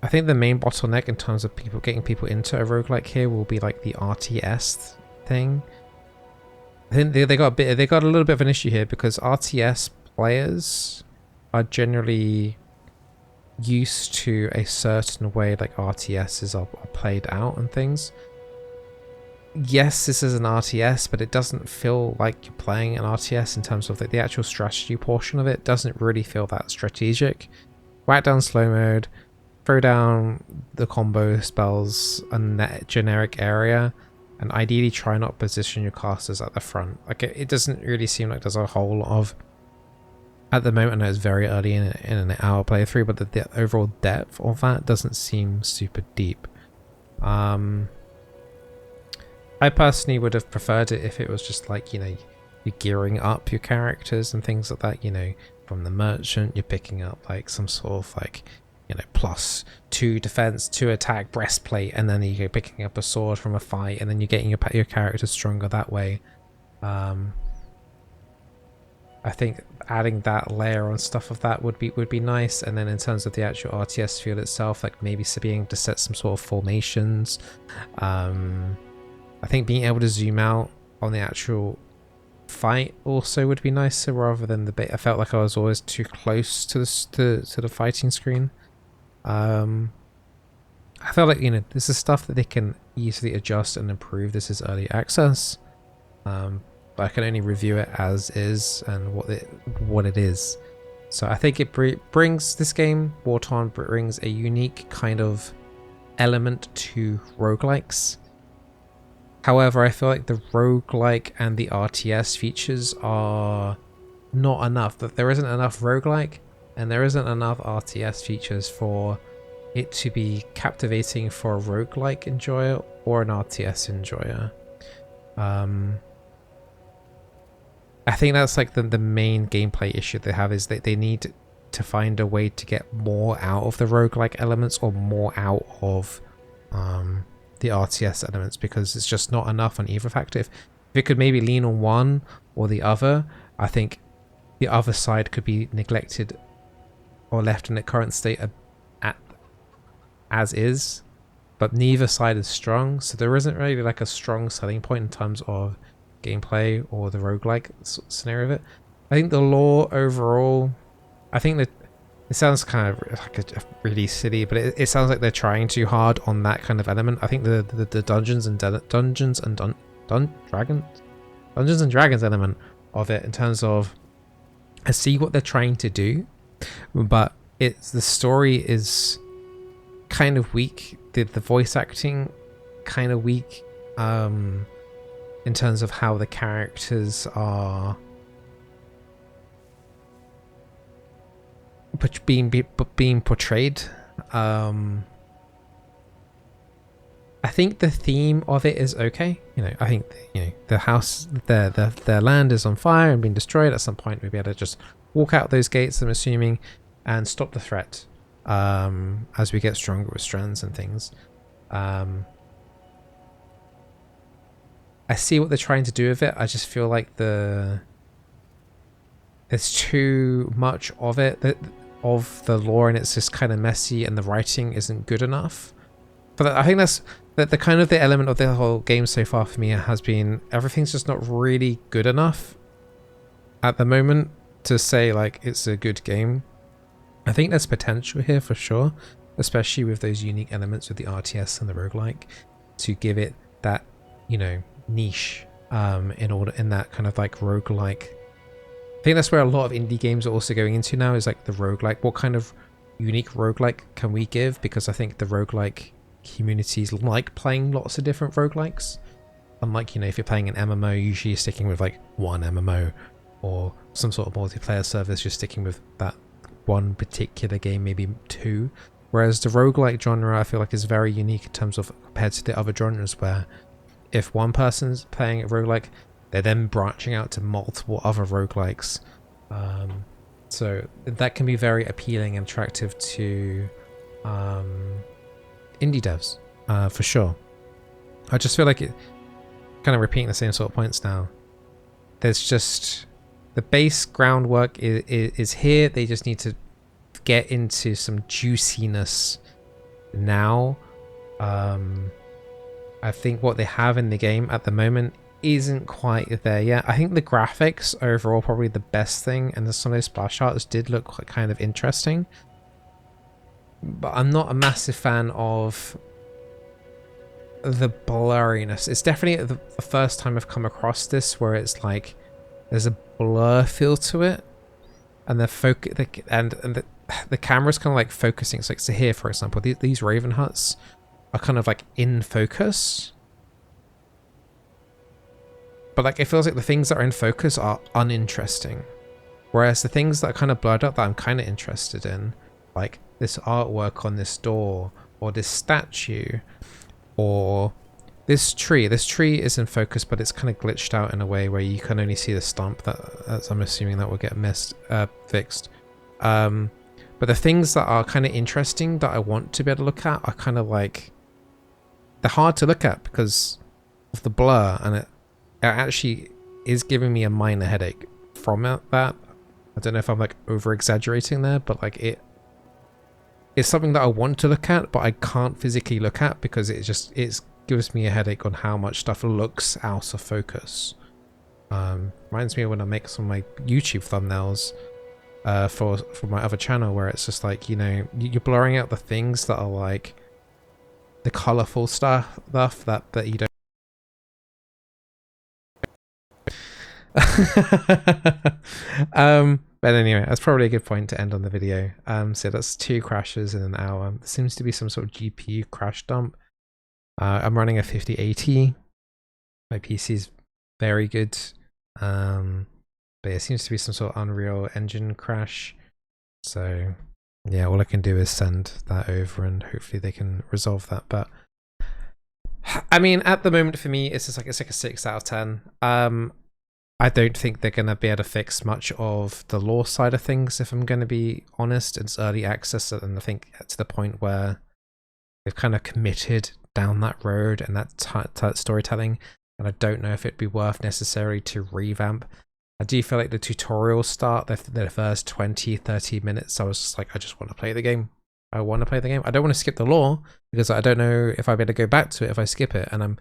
I think the main bottleneck in terms of getting people into a roguelike here will be like the RTS thing. I think they got a little bit of an issue here, because RTS players are generally used to a certain way like RTSs are played out and things. Yes, this is an RTS, but it doesn't feel like you're playing an RTS in terms of the actual strategy portion of it. Doesn't really feel that strategic. Whack down slow mode, throw down the combo spells in that generic area, and ideally try not position your casters at the front. Like it doesn't really seem like there's a whole lot of, at the moment I know it's very early in an hour playthrough, but the overall depth of that doesn't seem super deep. I personally would have preferred it if it was just like, you know, you're gearing up your characters and things like that, you know, from the merchant you're picking up like some sort of like, you know, +2 defense, 2 attack breastplate, and then you're picking up a sword from a fight, and then you're getting your character stronger that way. I think adding that layer on stuff of that would be nice. And then in terms of the actual RTS field itself, like maybe being able to set some sort of formations. I think being able to zoom out on the actual fight also would be nicer, rather than the bit I felt like I was always too close to the fighting screen. I felt like, you know, this is stuff that they can easily adjust and improve. This is early access. But I can only review it as is and what it is. So I think it brings, this game, Wartorn, brings a unique kind of element to roguelikes. However, I feel like the roguelike and the RTS features are not enough. That there isn't enough roguelike and there isn't enough RTS features for it to be captivating for a roguelike enjoyer or an RTS enjoyer. I think that's like the main gameplay issue they have, is that they need to find a way to get more out of the roguelike elements or more out of the RTS elements, because it's just not enough on either factor. If it could maybe lean on one or the other, I think the other side could be neglected or left in the current state as is, but neither side is strong, so there isn't really like a strong selling point in terms of gameplay or the roguelike scenario of it. I think the lore overall, I think that It sounds kind of like a really silly, but it sounds like they're trying too hard on that kind of element. I think the Dungeons and Dragons element of it, in terms of, I see what they're trying to do, but the story is kind of weak. The voice acting kind of weak, in terms of how the characters are being portrayed. I think the theme of it is okay. I think the house, their land is on fire and being destroyed. At some point we'll be able to just walk out those gates, I'm assuming, and stop the threat as we get stronger with strands and things. I see what they're trying to do with it. I just feel like there's too much of it, of the lore, and it's just kind of messy, and the writing isn't good enough. But I think that's the kind of the element of the whole game so far for me has been, everything's just not really good enough at the moment to say like it's a good game. I think there's potential here for sure, especially with those unique elements with the RTS and the roguelike, to give it that, niche in that kind of like roguelike. I think that's where a lot of indie games are also going into now, is like the roguelike. What kind of unique roguelike can we give? Because I think the roguelike communities like playing lots of different roguelikes. Unlike, if you're playing an MMO, usually you're sticking with like one MMO or some sort of multiplayer service, you're sticking with that one particular game, maybe two. Whereas the roguelike genre, I feel like, is very unique in terms of compared to the other genres, where if one person's playing a roguelike, they're then branching out to multiple other roguelikes. So that can be very appealing and attractive to indie devs, for sure. I just feel like it kind of repeating the same sort of points now. There's just the base groundwork is here. They just need to get into some juiciness now. I think what they have in the game at the moment isn't quite there yet. I think the graphics overall probably the best thing, and some of those splash arts did look kind of interesting. But I'm not a massive fan of the blurriness. It's definitely the first time I've come across this where it's like there's a blur feel to it, and the camera's kind of like focusing. So here, for example, these raven huts are kind of like in focus, but like it feels like the things that are in focus are uninteresting, whereas the things that are kind of blurred up that I'm kind of interested in, like this artwork on this door, or this statue, or this tree is in focus, but it's kind of glitched out in a way where you can only see the stump. That's I'm assuming that will get fixed. But the things that are kind of interesting that I want to be able to look at are kind of like, they're hard to look at because of the blur, and it actually is giving me a minor headache from that. I don't know if I'm like over exaggerating there, but like it's something that I want to look at, but I can't physically look at because it gives me a headache on how much stuff looks out of focus. Reminds me of when I make some of my YouTube thumbnails for my other channel, where it's just like, you're blurring out the things that are like the colorful stuff that you don't. But anyway, that's probably a good point to end on the video. So that's 2 crashes in an hour. There seems to be some sort of GPU crash dump. I'm running a 5080. My PC's very good. But it seems to be some sort of Unreal Engine crash. So yeah, all I can do is send that over and hopefully they can resolve that. But I mean, at the moment for me, it's like a 6 out of 10. I don't think they're going to be able to fix much of the lore side of things, if I'm going to be honest. It's early access, and I think to the point where they've kind of committed down that road and that storytelling, and I don't know if it'd be worth necessarily to revamp. I do feel like the tutorials start the first 20-30 minutes. I was just like, I just want to play the game. I want to play the game. I don't want to skip the lore because I don't know if I'll be able to go back to it if I skip it. And I'm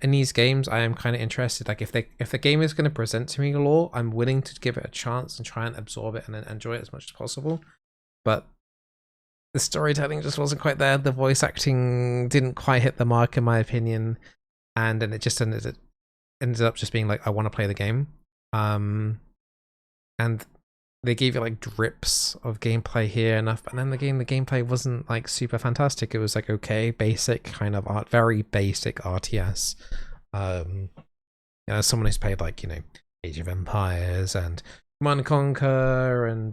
in these games, I am kind of interested. Like if the game is going to present to me lore, I'm willing to give it a chance and try and absorb it and then enjoy it as much as possible. but the storytelling just wasn't quite there. The voice acting didn't quite hit the mark, in my opinion, and then it just ended up just being like, I want to play the game. And they gave you like drips of gameplay here enough, but then the gameplay wasn't like super fantastic. It was like okay, basic kind of art, very basic RTS. You know, someone who's played like, you know, Age of Empires and Command and Conquer and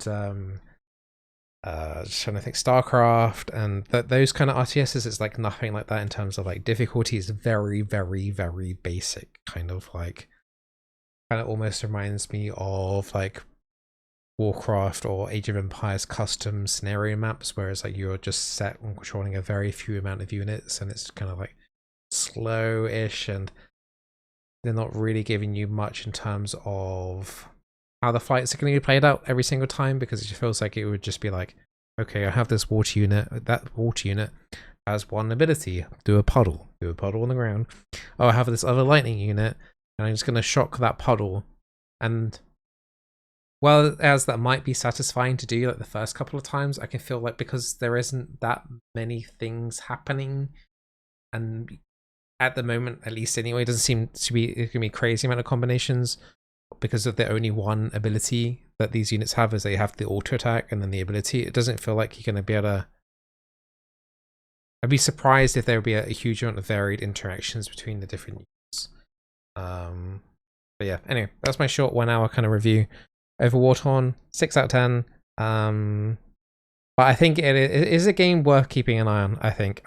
just trying to think, StarCraft and those kind of RTSs, it's like nothing like that in terms of like difficulty. Is very, very, very basic, kind of almost reminds me of like Warcraft or Age of Empires custom scenario maps, whereas like you're just set on controlling a very few amount of units, and it's kind of like slow-ish, and they're not really giving you much in terms of how the fights are going to be played out every single time, because it just feels like it would just be like, okay, I have this water unit, that water unit has one ability, do a puddle on the ground. Oh, I have this other lightning unit, and I'm just going to shock that puddle. And well, as that might be satisfying to do like the first couple of times, I can feel like because there isn't that many things happening, and at the moment, at least anyway, it doesn't seem to be going to be a crazy amount of combinations, because of the only one ability that these units have is they have the auto attack and then the ability. It doesn't feel like you're going to be able to... I'd be surprised if there would be a huge amount of varied interactions between the different units. But yeah, anyway, that's my short 1 hour kind of review over Wartorn. 6 out of 10. But I think it is a game worth keeping an eye on. I think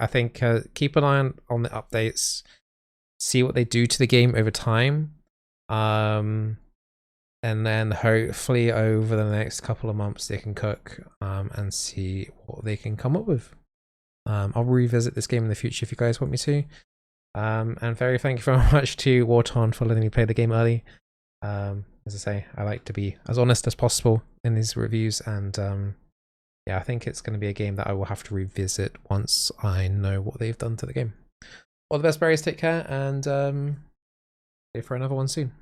keep an eye on the updates, see what they do to the game over time, and then hopefully over the next couple of months they can cook and see what they can come up with. I'll revisit this game in the future if you guys want me to. And very thank you very much to Wartorn for letting me play the game early. As I say, I like to be as honest as possible in these reviews, and yeah, I think it's going to be a game that I will have to revisit once I know what they've done to the game. All the best, berries, take care, and see you for another one soon.